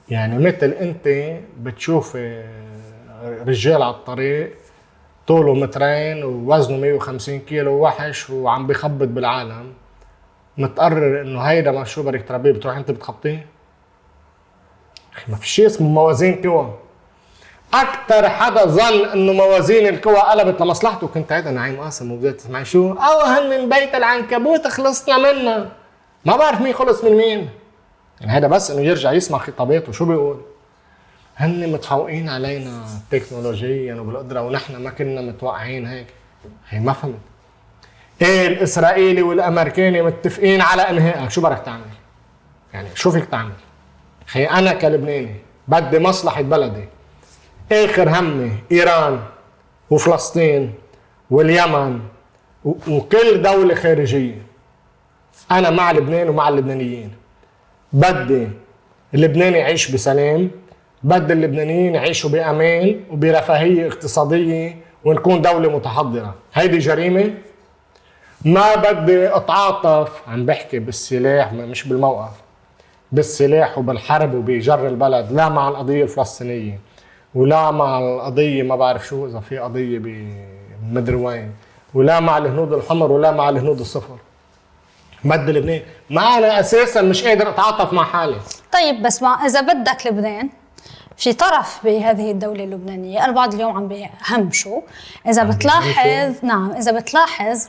يعني مثل انت بتشوف رجال على الطريق طوله مترين ووزنه 150 كيلو وحش وعم بيخبط بالعالم، متقرر انه هيدا مشروع بدك تربيه، بتروح انت بتخبطيه؟ ما في شيء اسمه موازين قوى. اكثر حدا ظن انه موازين القوى قلبت لمصلحته كنت هيدا نعيم قاسم وبدأت تسمعي شو؟ هن من بيت العنكبوت خلصنا منه. ما بعرف مين خلص من مين. يعني هيدا بس انه يرجع يسمع خطاباته شو بيقول؟ هن متفوقين علينا تكنولوجيا وبالقدره ونحن ما كنا متوقعين هيك. هي ما فهمت. ايه الاسرائيلي والامريكاني متفقين على انهائك، شو بدك تعمل؟ يعني شو فيك تعمل؟ خي انا كلبناني بدي مصلحه بلدي. اخر همي ايران وفلسطين واليمن وكل دوله خارجيه. انا مع لبنان ومع اللبنانيين. بدي اللبناني يعيش بسلام، بدي اللبنانيين يعيشوا بامان وبرفاهيه اقتصاديه ونكون دوله متحضره. هيدي جريمه؟ ما بدي اتعاطف، عم بحكي بالسلاح مش بالموقف، بالسلاح وبالحرب وبجر البلد، لا مع القضيه الفلسطينيه ولا مع القضيه ما بعرف شو اذا في قضيه بمدري وين، ولا مع الهنود الحمر ولا مع الهنود الصفر. بدي لبنان. ما انا اساسا مش قادر اتعاطف مع حالي. طيب بس اذا بدك لبنان في طرف بهذه الدولة اللبنانية، البعض اليوم عم بيهمشوا. إذا بتلاحظ إذا بتلاحظ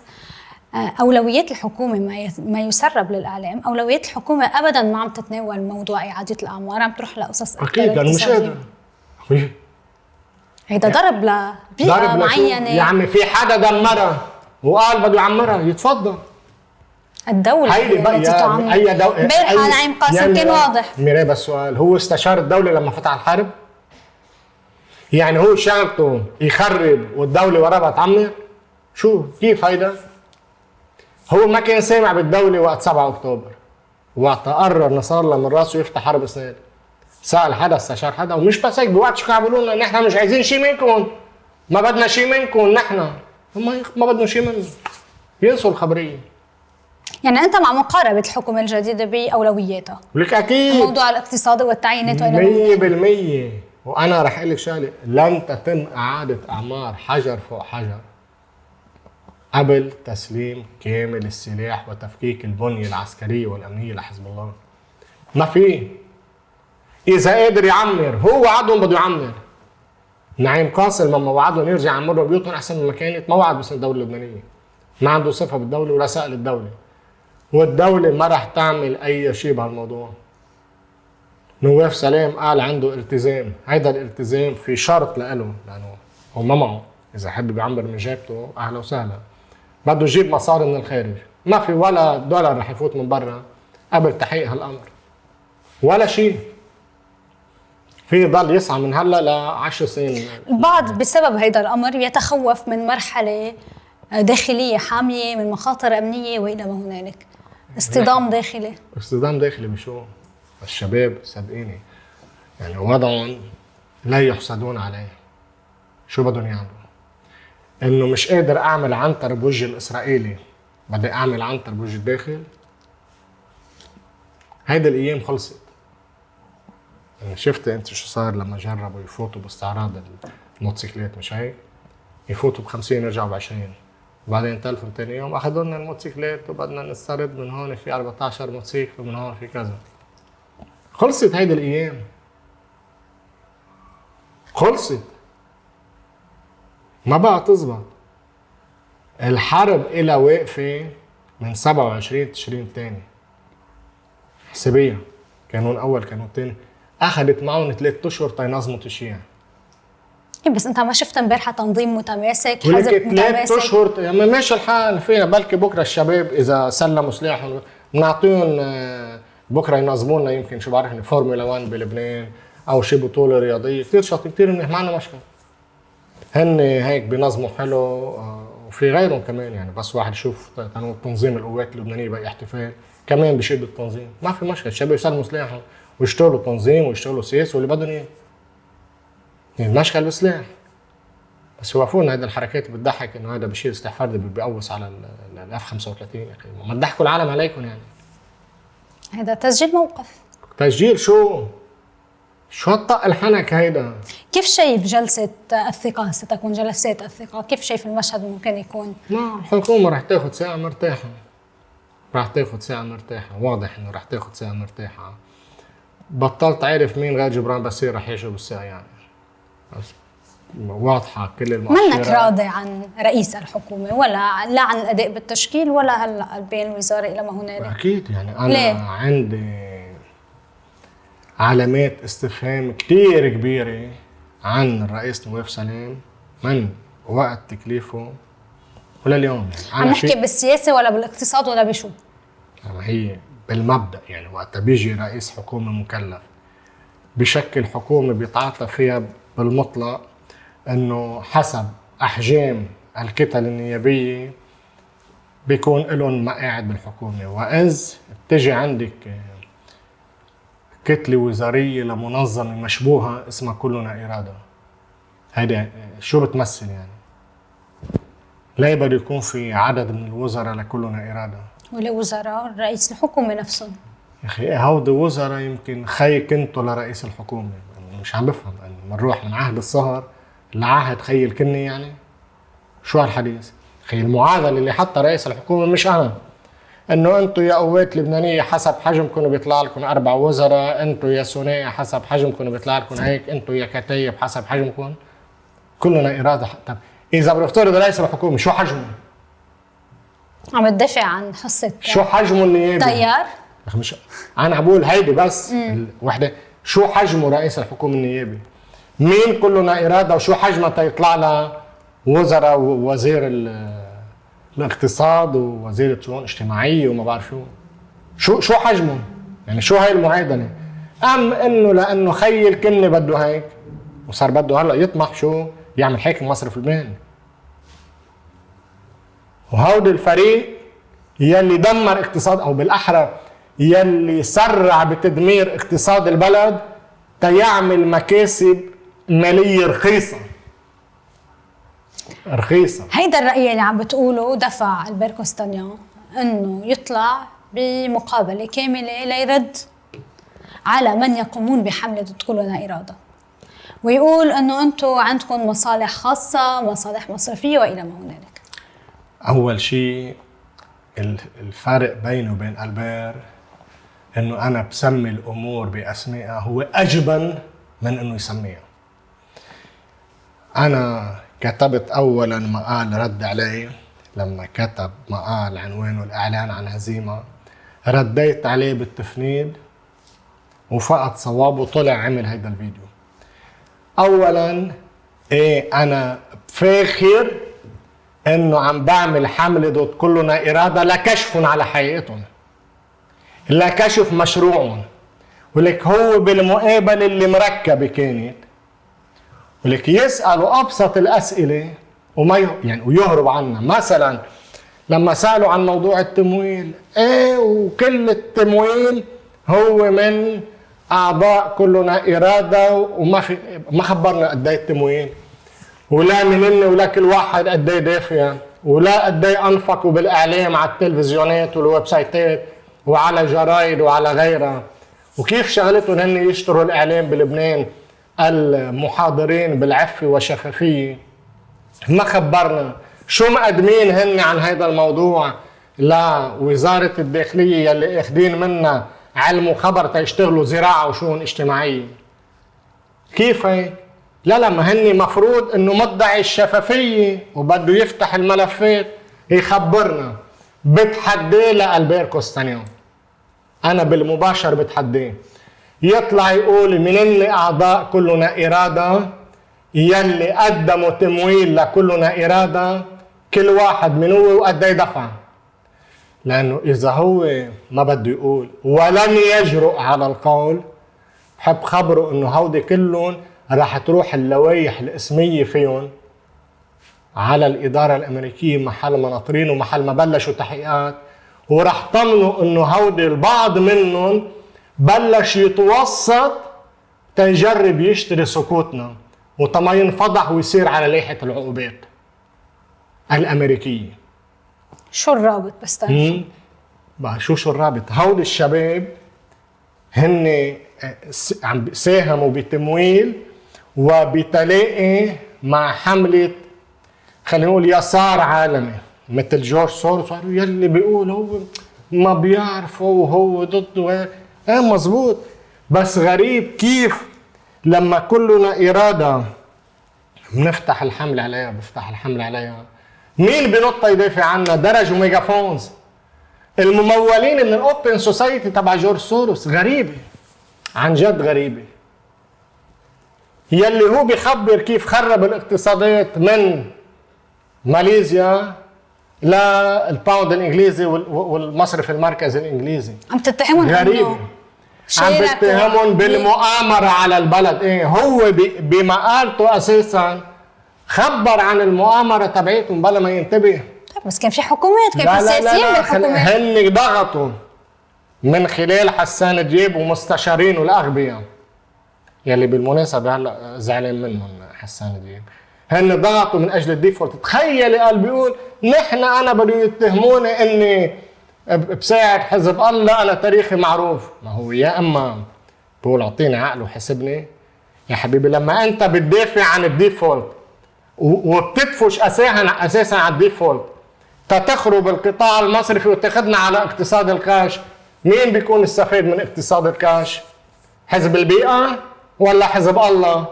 أولويات الحكومة ما يسرب للإعلام، أولويات الحكومة أبداً ما عم تتناول موضوع إعادة الأعمار، عم تروح لقصص أكيد لأنه مش قادر. هيدا ضرب لبيئة معينة. يا عمي في حدا دمرها وقال بده يعمرها، يتفضل. الدولة هيدي بقى أي دولة. امبارح نعيم قاسم كان واضح. ميراي بس سؤال، هو استشار الدولة لما فتح الحرب؟ يعني هو شغلته يخرب والدولة وراه بتعمر؟ شو كيف هيدا؟ هو ما كان سامع بالدولة وقت 7 أكتوبر، وقت قرر نصر الله من راسه يفتح حرب اسنان. سأل حدا، استشار حدا، ومش بس هيك بوقت شو كانوا بيقولوا لنا نحن مش عايزين شيء منكم، ما بدنا شيء منكم، نحن هم ما بدنا شيء منهم، ينسوا الخبرية. يعني أنت مع مقاربة الحكومة الجديدة بأولوياتها؟ ولك أكيد الموضوع الاقتصادي والتعيينات 100%. وأنا رح أقول لك شغلة، لن تتم إعادة أعمار حجر فوق حجر قبل تسليم كامل السلاح وتفكيك البنية العسكرية والأمنية لحزب الله. ما في. إذا قادر يعمر، هو وعدهم بده يعمر. نعيم قاسم لما وعدهم يرجع يعمروا بيوتهم أحسن من ما كانت، ما وعد باسم الدولة اللبنانية. ما عنده صفة بالدولة ولا سأل الدولة. والدولة ما رح تعمل أي شيء بهالموضوع. نواف سلام قال عنده التزام، هيدا الالتزام في شرط لإله، لأنه هو ما معه. إذا حب يعمر من جيبته أهلا وسهلا. بده يجيب مصاري من الخارج، ما في ولا دولار رح يفوت من برا قبل تحقيق هالأمر. ولا شيء. في يضل يسعى من هلا ل 10 سنين. البعض بسبب هيدا الأمر يتخوف من مرحلة داخلية حامية، من مخاطر أمنية وإلى ما هنالك. اصطدام داخلي. اصطدام داخلي بشو؟ الشباب صدقيني يعني وضعهم لا يحسدون عليه. شو بدهم يعملوا؟ انه مش قادر اعمل عنتر بوجه الاسرائيلي، بدي اعمل عنتر بوجه الداخل. هيدا الايام خلصت. يعني شفت انت شو صار لما جربوا يفوتوا باستعراض الموتوسيكلات، مش هيك؟ يفوتوا ب50 يرجعوا ب20، وبعدين تلفوا ثاني يوم اخذوا لنا الموتوسيكلات وبدنا نسترد من هون في 14 موتوسيكل ومن هون في كذا. خلصت هيدي الايام. خلصت. ما بقى تزبط. الحرب إلها واقفة من 27 تشرين الثاني. حسابيا كانون أول كانون ثاني، أخذت معهم 3 أشهر تينظموا تشييع. بس أنت ما شفت امبارح تنظيم متماسك، حزب متماسك؟ 3 أشهر يعني ماشي الحال فيها. بلكي بكرة الشباب إذا سلموا سلاحهم بنعطيهم بكره ينظموا لنا يمكن شو بعرفني فورمولا 1 بلبنان او شي بطوله رياضيه، كثير شاطرين كثير منيح، ما عندنا مشكله. هن هيك بينظموا حلو، وفي غيرهم كمان يعني، بس واحد يشوف تنظيم القوات اللبنانيه باي احتفال كمان بشد التنظيم، ما في مشكله، الشباب يسلموا سلاحهم ويشتغلوا تنظيم ويشتغلوا سياسه واللي بدهم اياه. يعني المشكل بسلاح. بس يوقفونا هيدا الحركات بتضحك انه هذا بشير سلاح فردي بيقوص على الاف 35 يا اخي، ما تضحكوا العالم عليكم يعني. هذا تسجيل موقف. تسجيل شو هالطق الحنك هيدا؟ كيف شايف جلسة الثقة ستكون جلسات الثقة؟ كيف شايف المشهد ممكن يكون؟ ما الحكومة رح تاخد ساعة مرتاحة. واضح انه رح تاخد ساعة مرتاحة. بطلت عارف مين غير جبران باسيل رح يجي بالساعة يعني. بس واضحة كل المؤشرات. منك راضي عن رئيس الحكومة ولا لا عن الأداء بالتشكيل ولا هلا بين الوزارة إلى ما هنالك؟ أكيد يعني أنا ليه؟ عندي علامات استفهام كتير كبيرة عن الرئيس نواف سلام من وقت تكليفه ولليوم يعني. عم نحكي بالسياسة ولا بالاقتصاد ولا بشو؟ ما هي بالمبدأ يعني وقت بيجي رئيس حكومة مكلف بشكل حكومة بيتعاطى فيها بالمطلق انه حسب احجام الكتل النيابية بيكون لهم مقاعد بالحكومة، وإذ بتجي عندك كتلة وزارية لمنظمة مشبوهة اسمها كلنا إرادة، هيدا شو بتمثل يعني؟ لا بده يكون في عدد من الوزراء لكلنا إرادة، ولا وزراء رئيس الحكومة نفسهم. يا أخي هودي وزراء يمكن خي كنتوا لرئيس الحكومة، مش عم بفهم يعني بنروح من عهد الصهر لعهد خي الكني يعني؟ شو هالحديث؟ خي المعادلة اللي حطها رئيس الحكومة مش أنا، انه انتم يا قوات لبنانيه حسب حجمكم بيطلع لكم 4 وزراء، انتم يا ثنائي حسب حجمكم بيطلع لكم هيك، انتم يا كتايب حسب حجمكم. كلنا اراده. طب اذا بنفترض رئيس الحكومه شو حجمه؟ عم تدافع عن حصة شو حجمه النيابي؟ طيار؟ مش انا عم بقول هيدي بس الوحده، شو حجمه رئيس الحكومه النيابي؟ مين كلنا اراده وشو حجمها تيطلع لها وزراء ووزير الاقتصاد ووزيرة شؤون اجتماعية وما بعرف شو حجمه؟ يعني شو هاي المعادلة؟ أم إنه لأنه خي الكني بده هيك وصار بده هلا يطمح شو؟ يعمل حاكم مصرف لبنان. وهودي الفريق يلي دمر اقتصاد، أو بالأحرى يلي سرع بتدمير اقتصاد البلد تيعمل مكاسب مالية رخيصة. هيدا الرأي اللي عم بتقوله دفع البير كوستانيون انه يطلع بمقابلة كاملة ليرد على من يقومون بحملة كلنا إرادة، ويقول انه انتم عندكم مصالح خاصة، مصالح مصرفية والى ما هنالك. اول شيء الفرق بيني وبين البير انه انا بسمي الامور باسمائها، هو اجبن من انه يسميها. انا كتبت اولا مقال رد عليه لما كتب مقال عنوانه الاعلان عن هزيمه، رديت عليه بالتفنيد وفقد صوابه، طلع عمل هيدا الفيديو. اولا انا بفاخر انه عم بعمل حمله ضد كلنا اراده لكشفهم على حقيقتهم، لكشف مشروعهم، ولك هو بالمقابله اللي مركبه كانت، ولك يسالوا ابسط الاسئله وما يعني ويهرب عنا. مثلا لما سالوا عن موضوع التمويل، وكل التمويل هو من اعضاء كلنا اراده، وما في ما خبرنا قد ايه التمويل، ولا مننا ولا كل واحد قد ايه دافع، ولا قد ايه انفقوا بالاعلام على التلفزيونات والويب سايتات وعلى جرايد وعلى غيرها، وكيف شغلتهم هن يشتروا الاعلام بلبنان المحاضرين بالعفه والشفافيه. ما خبرنا شو مقدمين هن عن هذا الموضوع لوزاره الداخليه يلي اخذين منا علم وخبر تيشتغلوا زراعه وشؤون اجتماعيه. كيف هيك؟ لا لما هن مفروض انه مدعي الشفافيه وبده يفتح الملفات يخبرنا. بتحديه لألبير كوستانيون، انا بالمباشر بتحديه يطلع يقول منن اعضاء كلنا اراده يلي قدموا تمويل لكلنا اراده، كل واحد من هو وقد ايه دفع. لأنه إذا هو ما بده يقول ولن يجرؤ على القول، بحب خبره إنه هودي كلهم راح تروح اللوائح الاسمية فيهم على الإدارة الأمريكية محل ما ناطرين ومحل ما بلشوا تحقيقات، وراح طمنوا إنه هودي البعض منهم بلش يتوسط تيجرب يشتري سكوتنا وطما ينفضح ويصير على لائحة العقوبات الأمريكية. شو الرابط بس تعرف؟ بقى شو الرابط؟ هول الشباب هن عم ساهموا بتمويل وبتلاقي مع حملة خلينا نقول يسار عالمي مثل جورج سوروس يلي بيقول هو ما بيعرفه وهو ضده. مزبوط، بس غريب كيف لما كلنا إرادة بنفتح الحملة عليها بفتح الحملة عليها، مين بنط يدافع عنا؟ درجوا ميجافونز الممولين من الاوبن سوسايتي تبع جورج سوروس. غريبة، عن جد غريبة. يلي هو بيخبر كيف خرب الاقتصادات من ماليزيا للباوند الانجليزي والمصرف المركزي الانجليزي. عم تتهمهم غريبة، عم بتهمهم بالمؤامرة على البلد. هو بمقالته اساسا خبر عن المؤامرة تبعيتهم بلا ما ينتبه. بس كان في حكومات، كان في سياسيين بالحكومات. هن ضغطوا من خلال حسان دياب ومستشارينه الاغبياء يلي بالمناسبة هلا زعلان منهم حسان دياب. هن ضغطوا من اجل الديفولت. تخيلي قال بيقول نحن انا بدهم يتهموني اني بساعد حزب الله، انا تاريخي معروف. ما هو يا اما بقول اعطيني عقل وحسبني يا حبيبي. لما انت بتدافع عن الديفولت وبتدفش اساسا على الديفولت تخرب القطاع المصرفي وتاخذنا على اقتصاد الكاش، مين بيكون استفاد من اقتصاد الكاش؟ حزب البيئة ولا حزب الله؟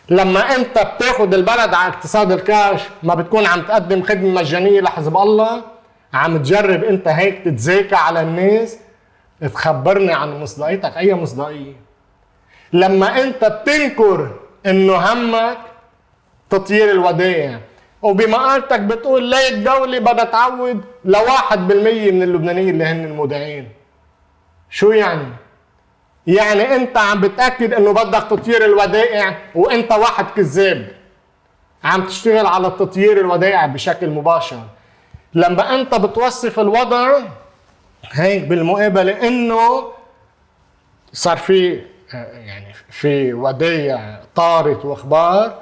لما انت بتاخد البلد على اقتصاد الكاش ما بتكون عم تقدم خدمة مجانية لحزب الله؟ عم تجرب انت هيك تتزاكى على الناس؟ تخبرني عن مصداقيتك. اي مصداقية؟ لما انت بتنكر انه همك تطيير الودائع وبمقالتك بتقول ليه الدولة بدها تعود ل1% من اللبنانيين اللي هن المودعين. شو يعني؟ يعني انت عم بتأكد انه بدك تطيير الودائع وانت واحد كذاب عم تشتغل على تطيير الودائع بشكل مباشر. لما انت بتوصف الوضع هيك بالمقابلة انه صار في يعني في ودائع طارت واخبار،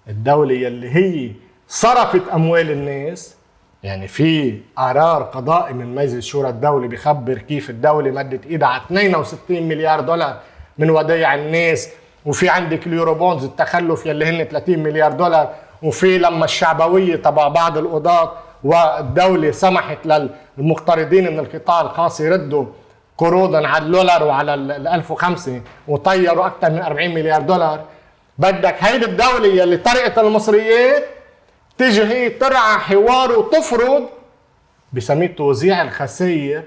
الدولة يلي هي صرفت أموال الناس، يعني في قرار قضائي من مجلس شورى الدولة بيخبر كيف الدولة مدت إيدها على 62 مليار دولار من ودائع الناس، وفي عندك اليورو بونز التخلف يلي هن 30 مليار دولار، وفي لما الشعبوية تبع بعض القضاة والدولة سمحت للمقترضين من القطاع الخاص يردوا قروضا على الدولار وعلى ال 1005 وطيروا أكثر من 40 مليار دولار. بدك هيدي الدولة يلي طرقت المصريات تيجي هي ترعى حوار وتفرض بسميه توزيع الخسائر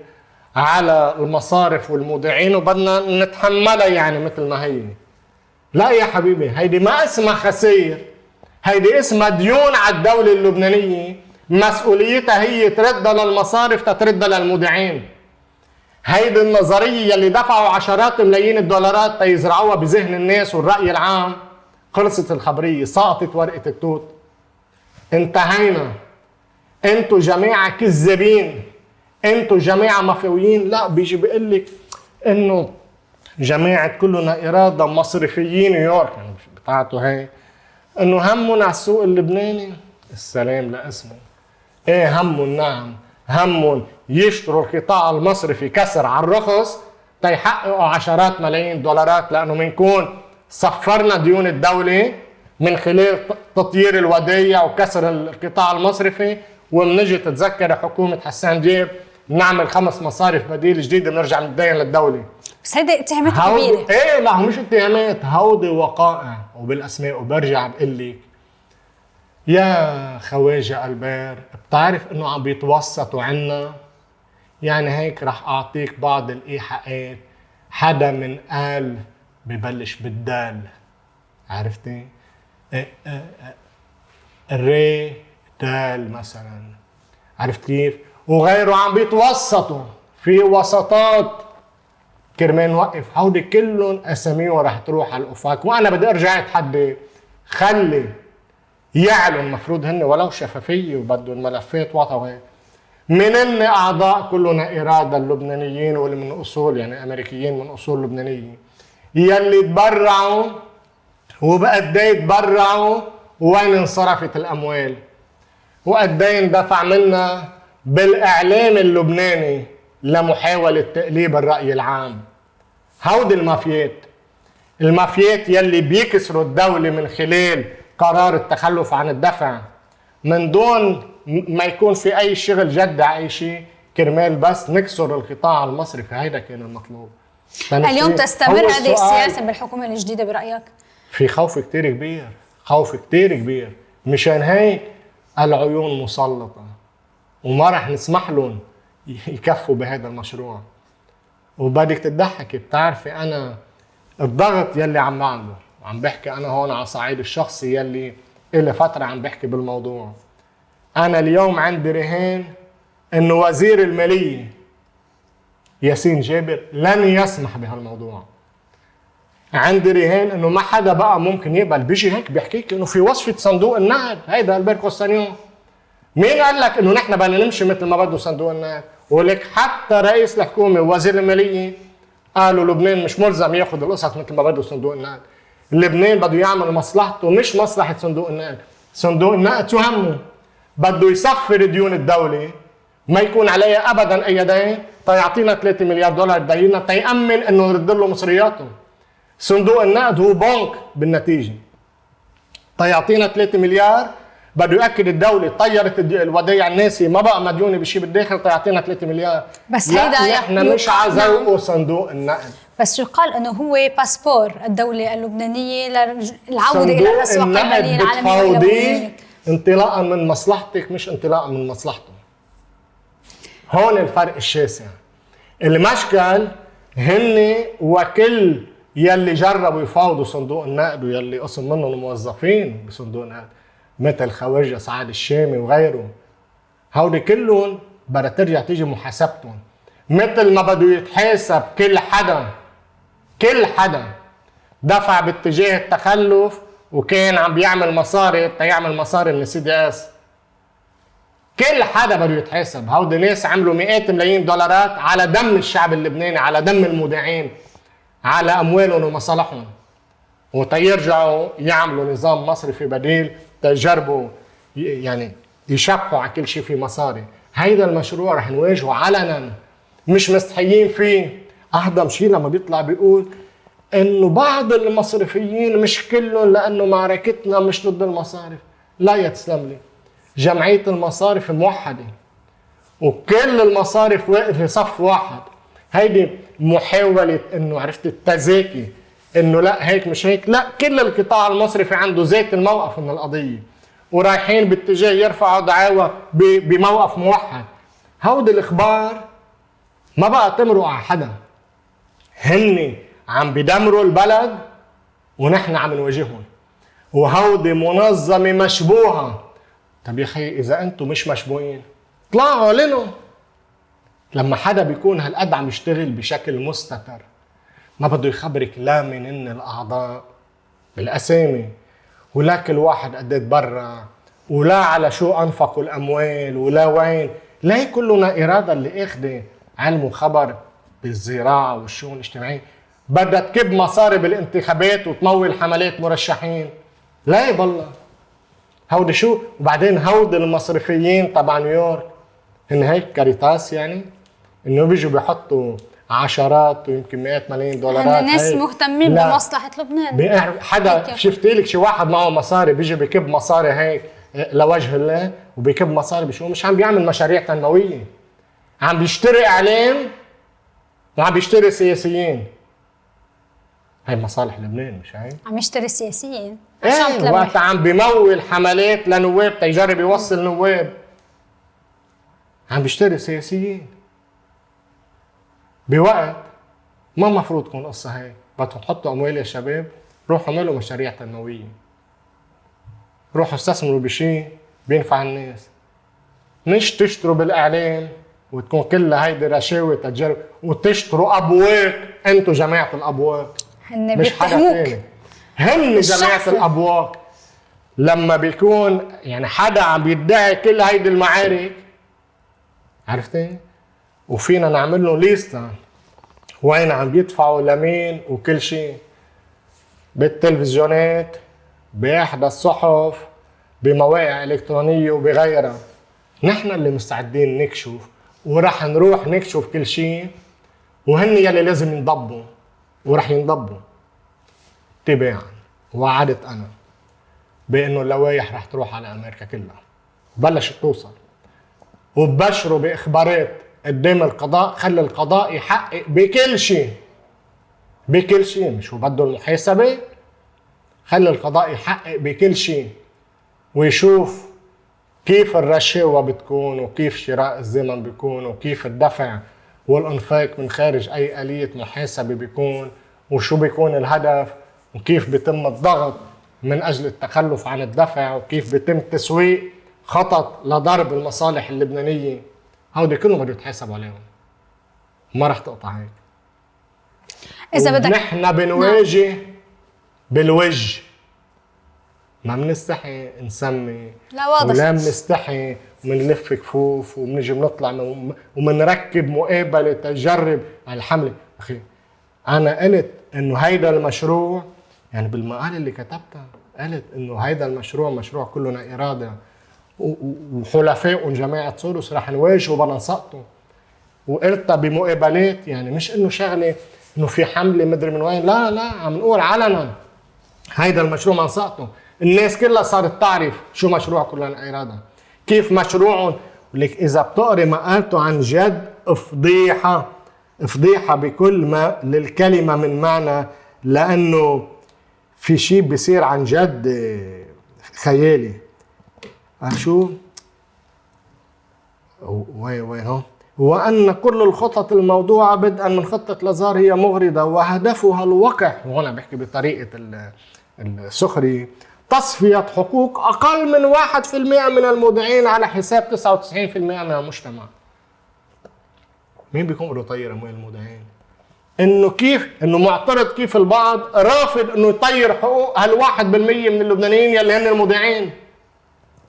على المصارف والمودعين وبدنا نتحملها يعني مثل ما هي. لا يا حبيبي، هيدي ما اسمها خسائر، هيدي اسمها ديون على الدولة اللبنانية مسؤوليتها هي تردها للمصارف تتردها للمودعين. هيدي النظرية يلي دفعوا عشرات ملايين الدولارات تيزرعوها بذهن الناس والرأي العام، خلصت الخبرية، سقطت ورقة التوت، انتهينا. انتوا جماعة كذابين، انتوا جماعة مافيويين. لا، بيجي بيقول لك انه جماعة كلنا إرادة مصرفيين نيويورك يعني بتاعته هي، انه همهم على السوق اللبناني. السلام لاسمه. ايه همهم؟ نعم همهم يشتروا القطاع المصرفي كسر على الرخص تيحققوا عشرات ملايين الدولارات، لانه منكون صفرنا ديون الدولة من خلال تطيير الودائع وكسر القطاع المصرفي، ومنجي تتذكر حكومة حسان دياب نعمل 5 مصارف بديل جديدة بنرجع نتدين للدولة. بس هيدي اتهامات كبيرة. ايه لا مش اتهامات، هودي وقائع وبالاسماء. وبرجع بقول لك يا خواجة البير، بتعرف انه عم بيتوسطوا عنا؟ يعني هيك رح اعطيك بعض الايحاءات. حدا من قال ببلش بالدال، عرفتي؟ ري دال مثلا، عرفت كيف؟ وغيره عم بيتوسطوا في وسطات كرمال نوقف. هودي كلهم اساميهم رح تروح على الافاق. وانا بدي ارجع اتحدى، خلي يعلن المفروض هن ولو شفافيه وبدوا الملفات وغيره من اعضاء كلنا اراده اللبنانيين واللي من اصول يعني امريكيين من اصول لبنانيه يلي تبرعوا وبقد ايه تبرعوا وين انصرفت الاموال وقد ايه اندفع منا بالاعلام اللبناني لمحاوله تقليب الراي العام. هودي المافيات يلي بيكسروا الدوله من خلال قرار التخلف عن الدفع من دون ما يكون في اي شغل جد على اي شيء كرمال بس نكسر القطاع المصرفي. هيدا كان المطلوب. اليوم تستمر هذه السياسه بالحكومه الجديده برايك؟ في خوف كتير كبير، خوف كتير كبير. مشان هيك العيون مسلطه وما رح نسمح لهم يكفوا بهذا المشروع. وبدك تضحكي، بتعرفي انا الضغط يلي عم بعمله، عم بحكي انا هون على صعيد الشخصي يلي إلي فتره عم بحكي بالموضوع. انا اليوم عندي رهان انه وزير الماليه ياسين جابر لن يسمح بهالموضوع. عندي رهان انه ما حدا بقى ممكن يقبل. بيجي هيك بيحكيك انه في وصفه صندوق النقد، هيدا البيركو ستانيون. مين قال لك انه نحن بدنا نمشي مثل ما بده صندوق النقد؟ ولك حتى رئيس الحكومه ووزير الماليه قالوا لبنان مش ملزم ياخذ القصص مثل ما بده صندوق النقد. لبنان بده يعمل مصلحته مش مصلحه صندوق النقد. صندوق النقد شو همه؟ بده يصفر ديون الدوله ما يكون عليها ابدا اي دين تيعطينا 3 مليار دولار دينا تيامن انه نرد له مصرياته. صندوق النقد هو بنك بالنتيجه تيعطينا 3 مليار بده ياكد الدوله طيرت الودائع الناسي ما بقى مديونه بشيء بالداخل تيعطينا 3 مليار. بس هيدا نحن مش عزوقوا صندوق النقد. بس يقال انه هو باسبور الدوله اللبنانيه للعوده الى الاسواق الماليه العالميه واللبنانيه انطلاقا من مصلحتك مش انطلاقا من مصلحته. هون الفرق الشاسع. المشكل هن وكل يلي جربوا يفاوضوا صندوق النقد ويلي قسم منهم موظفين بصندوق النقد مثل خواجه سعد الشامي وغيره، هودي كلهم بدها ترجع تيجي محاسبتهم مثل ما بده يتحاسب كل حدا دفع باتجاه التخلف وكان عم بيعمل مصاري تيعمل مصاري من السي دي اس. كل حدا بده يتحاسب. هودي ناس عملوا مئات ملايين دولارات على دم الشعب اللبناني، على دم المودعين، على اموالهم ومصالحهم، وتيرجعوا يعملوا نظام مصرفي بديل تجربوا يعني يشبحوا على كل شيء في مصاري. هيدا المشروع رح نواجهه علنا مش مستحيين فيه. اهضم شيء لما بيطلع بيقول انه بعض المصرفيين مش كلهم لانه معركتنا مش ضد المصارف. لا يا تسلم لي، جمعيه المصارف موحده وكل المصارف واقفه في صف واحد. هيدي محاوله انه عرفت التزاكي انه لا هيك مش هيك، لا كل القطاع المصرفي عنده ذات الموقف من القضيه ورايحين باتجاه يرفعوا دعاوى بموقف موحد. هودي الاخبار ما بقى تمرق على حدا، هن عم بدمروا البلد ونحن عم نواجههم. وهودي منظمه مشبوهه. طب يا اخي اذا انتم مش مشبوهين طلعوا لنا. لما حدا بيكون هالقد عم يشتغل بشكل مستتر ما بده يخبرك لا من الاعضاء بالاسامي ولا كل واحد قد ايه تبرع ولا على شو انفقوا الاموال ولا وين. لا كلنا اراده اللي اخذه علم وخبر بالزراعه والشؤون الاجتماعيه بدها تكب مصاري بالانتخابات وتمول حملات مرشحين. لا بالله هودي شو. وبعدين هودي المصرفيين تبع نيويورك هن هيك كاريتاس يعني انه بيجوا بيحطوا عشرات ويمكن مئات ملايين دولارات. الناس مهتمين بمصلحه لبنان. حدا شفت لك شي واحد معه مصاري بيجي بكب مصاري هيك لوجه الله وبيكب مصاري بشو؟ مش عم بيعمل مشاريع تنمويه، عم بيشتري اعلام وعم بيشتري سياسيين. هاي مصالح لبنان مش هاي؟ عم يشتري سياسيين. ايه وقت عم بيمول حملات لنواب تيجرب يوصل نواب عم بيشتري سياسيين بوقت ما مفروض تكون قصة هيك. بدكم تحطوا اموال يا شباب، روحوا اعملوا مشاريع تنمويه، روحوا استثمروا بشيء بينفع الناس. مش تشتروا بالاعلام وتكون كلها هيدي رشاوي تجارب وتشتروا ابواق. انتوا جماعه الابواق، هن مش حدا بيتهموك. ثاني. هن جماعه الابواق. لما بيكون يعني حدا عم بيدعي كل هيدي المعارك، عرفتي؟ وفينا نعمل له ليستا وين عم بيدفعوا لمين وكل شيء، بالتلفزيونات، باحدى الصحف، بمواقع الكترونيه وبغيرها. نحن اللي مستعدين نكشف ورح نروح نكشف كل شيء، وهن يلي لازم ينضبوا ورح ينضبوا تباعا. وعدت انا بانه اللوائح رح تروح على امريكا كلها، بلشت توصل، وبشروا باخبارات قدام القضاء. خلي القضاء يحقق بكل شيء، بكل شيء، مش هو بده المحاسبه. خلي القضاء يحقق بكل شيء ويشوف كيف الرشاوى بتكون، وكيف شراء الزمن بيكون، وكيف الدفع والانفاق من خارج اي آلية محاسبة بيكون، وشو بيكون الهدف، وكيف بيتم الضغط من اجل التخلف عن الدفع، وكيف بيتم تسويق خطط لضرب المصالح اللبنانية. هودي كلهم بده يتحاسبوا عليهم، ما رح تقطع هيك. اذا بدك نحن بنواجه بالوجه، ما بنستحي نسمي، لا واضح، ولا بنستحي ومنلف كفوف وبنجي بنطلع ومنركب مقابله تجرب الحمله. اخي انا قلت انه هيدا المشروع، يعني بالمقال اللي كتبتها قلت انه هيدا المشروع مشروع كلنا اراده، وحلفاء جماعه سورس رح نواجهه بلا نسقطه. وقلتها بمقابلات، يعني مش انه شغله انه في حمله مدري من وين، لا لا، عم نقول علنا هيدا المشروع ما نسقطه. الناس كلها صارت تعرف شو مشروع كلنا إرادة، كيف مشروعهم. ولك إذا بتقري مقالته عن جد فضيحة، فضيحة بكل ما للكلمة من معنى، لأنه في شيء بيصير عن جد خيالي. شو وين هو؟ وأن كل الخطط الموضوعة بدءا من خطة لازار هي مغرضة وهدفها الوقع، وهنا بحكي بطريقة السخري، تصفية حقوق أقل من 1% من المودعين على حساب 99% من المجتمع. مين بيكون بده يطير أموال المودعين؟ إنه كيف إنه معترض كيف البعض رافض إنه يطير حقوق هال1% من اللبنانيين يلي هن المودعين.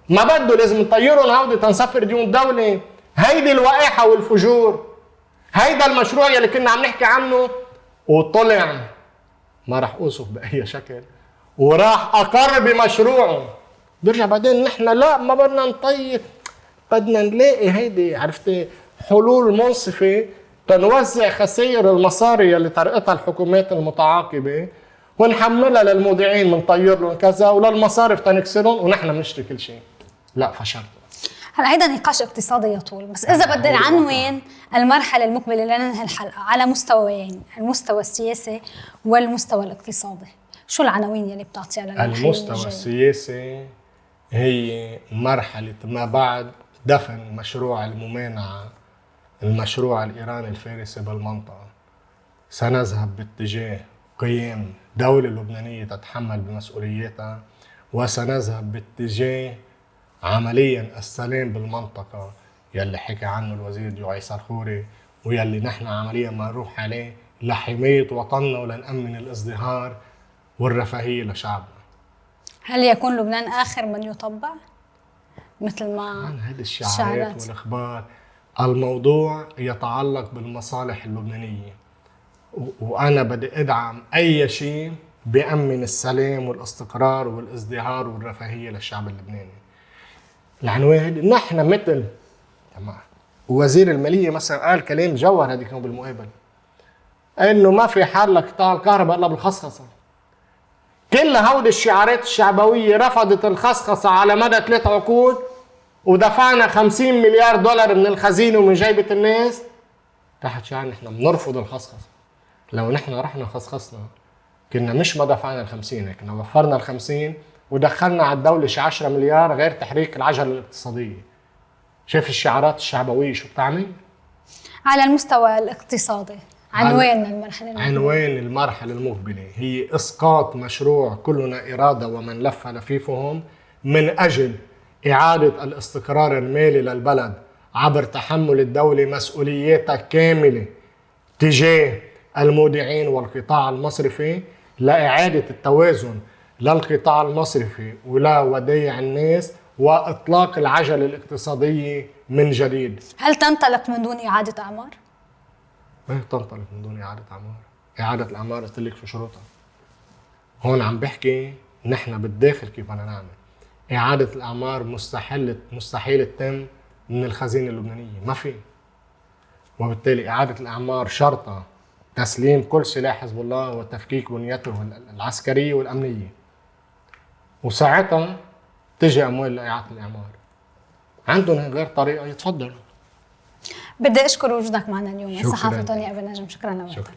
ما بده، لازم نطيرهم هودي تنصفر ديون الدولة. هيدي الوقاحة والفجور، هيدا المشروع يلي كنا عم نحكي عنه وطلع، ما رح أوصف بأي شكل، وراح أقر بمشروعه. برجع بعدين نحن لا ما بدنا نطير، بدنا نلاقي هيدي عرفتي حلول منصفة تنوزع خسائر المصاري اللي طرقتها الحكومات المتعاقبة ونحملها للمودعين، منطير لهم كذا، وللمصارف تنكسرهم ونحن بنشتري كل شيء. لا فشلت. هلا هيدا نقاش اقتصادي يطول، بس اذا بدنا نعنون المرحله المقبله لننهي الحلقه على مستويين، المستوى السياسي والمستوى الاقتصادي، شو العناوين يلي بتعطيها للمرحله المستوى السياسي هي مرحله ما بعد دفن مشروع الممانعه، المشروع الايراني الفارسي بالمنطقه. سنذهب باتجاه قيام دوله لبنانيه تتحمل بمسؤولياتها، وسنذهب باتجاه عمليا السلام بالمنطقة يلي حكى عنه الوزير جوعي سرخوري، ويلي نحن عمليا ما نروح عليه لحماية وطننا ولنأمن الازدهار والرفاهية لشعبنا. هل يكون لبنان آخر من يطبع؟ مثل ما عن هذه الشعارات والإخبار، الموضوع يتعلق بالمصالح اللبنانية، وأنا بدي أدعم أي شيء بيأمن السلام والاستقرار والازدهار والرفاهية للشعب اللبناني. العنوان نحن مثل تمام. وزير المالية مثلا قال كلام جوهر هذيك بالمقابل، انه ما في حل لقطاع الكهرباء الا بالخصخصة. كل هودي الشعارات الشعبوية رفضت الخصخصة على مدى 3 عقود، ودفعنا 50 مليار دولار من الخزينة ومن جيبة الناس تحت شعار نحن بنرفض الخصخصة. لو نحن رحنا خصخصنا كنا مش ما دفعنا ال50، كنا وفرنا ال50 ودخلنا على الدولة شي 10 مليار غير تحريك العجلة الاقتصادية. شايف الشعارات الشعبوية شو بتعمل؟ على المستوى الاقتصادي عنوان المرحلة المقبلة، عنوان المرحلة المقبلة هي إسقاط مشروع كلنا إرادة ومن لف لفيفهم من أجل إعادة الاستقرار المالي للبلد عبر تحمل الدولة مسؤولياتها كاملة تجاه المودعين والقطاع المصرفي، لإعادة التوازن للقطاع المصرفي ولا ودايع الناس، وإطلاق العجلة الاقتصادية من جديد. هل تنطلق من دون إعادة أعمار؟ ما تنطلق من دون إعادة أعمار. إعادة الأعمار قلت لك شو شروطها. هون عم بحكي نحن بالداخل كيف بدنا نعمل. إعادة الأعمار مستحيل تتم من الخزينة اللبنانية، ما في. وبالتالي إعادة الأعمار شرطها تسليم كل سلاح حزب الله وتفكيك بنيته العسكرية والأمنية، وساعتها تجي أموال لإعادة الأعمار. عندهم غير طريقة يتفضلوا. بدي أشكر وجودك معنا اليوم. شكراً. الصحافي توني أبو نجم، شكرا لك. شكرا.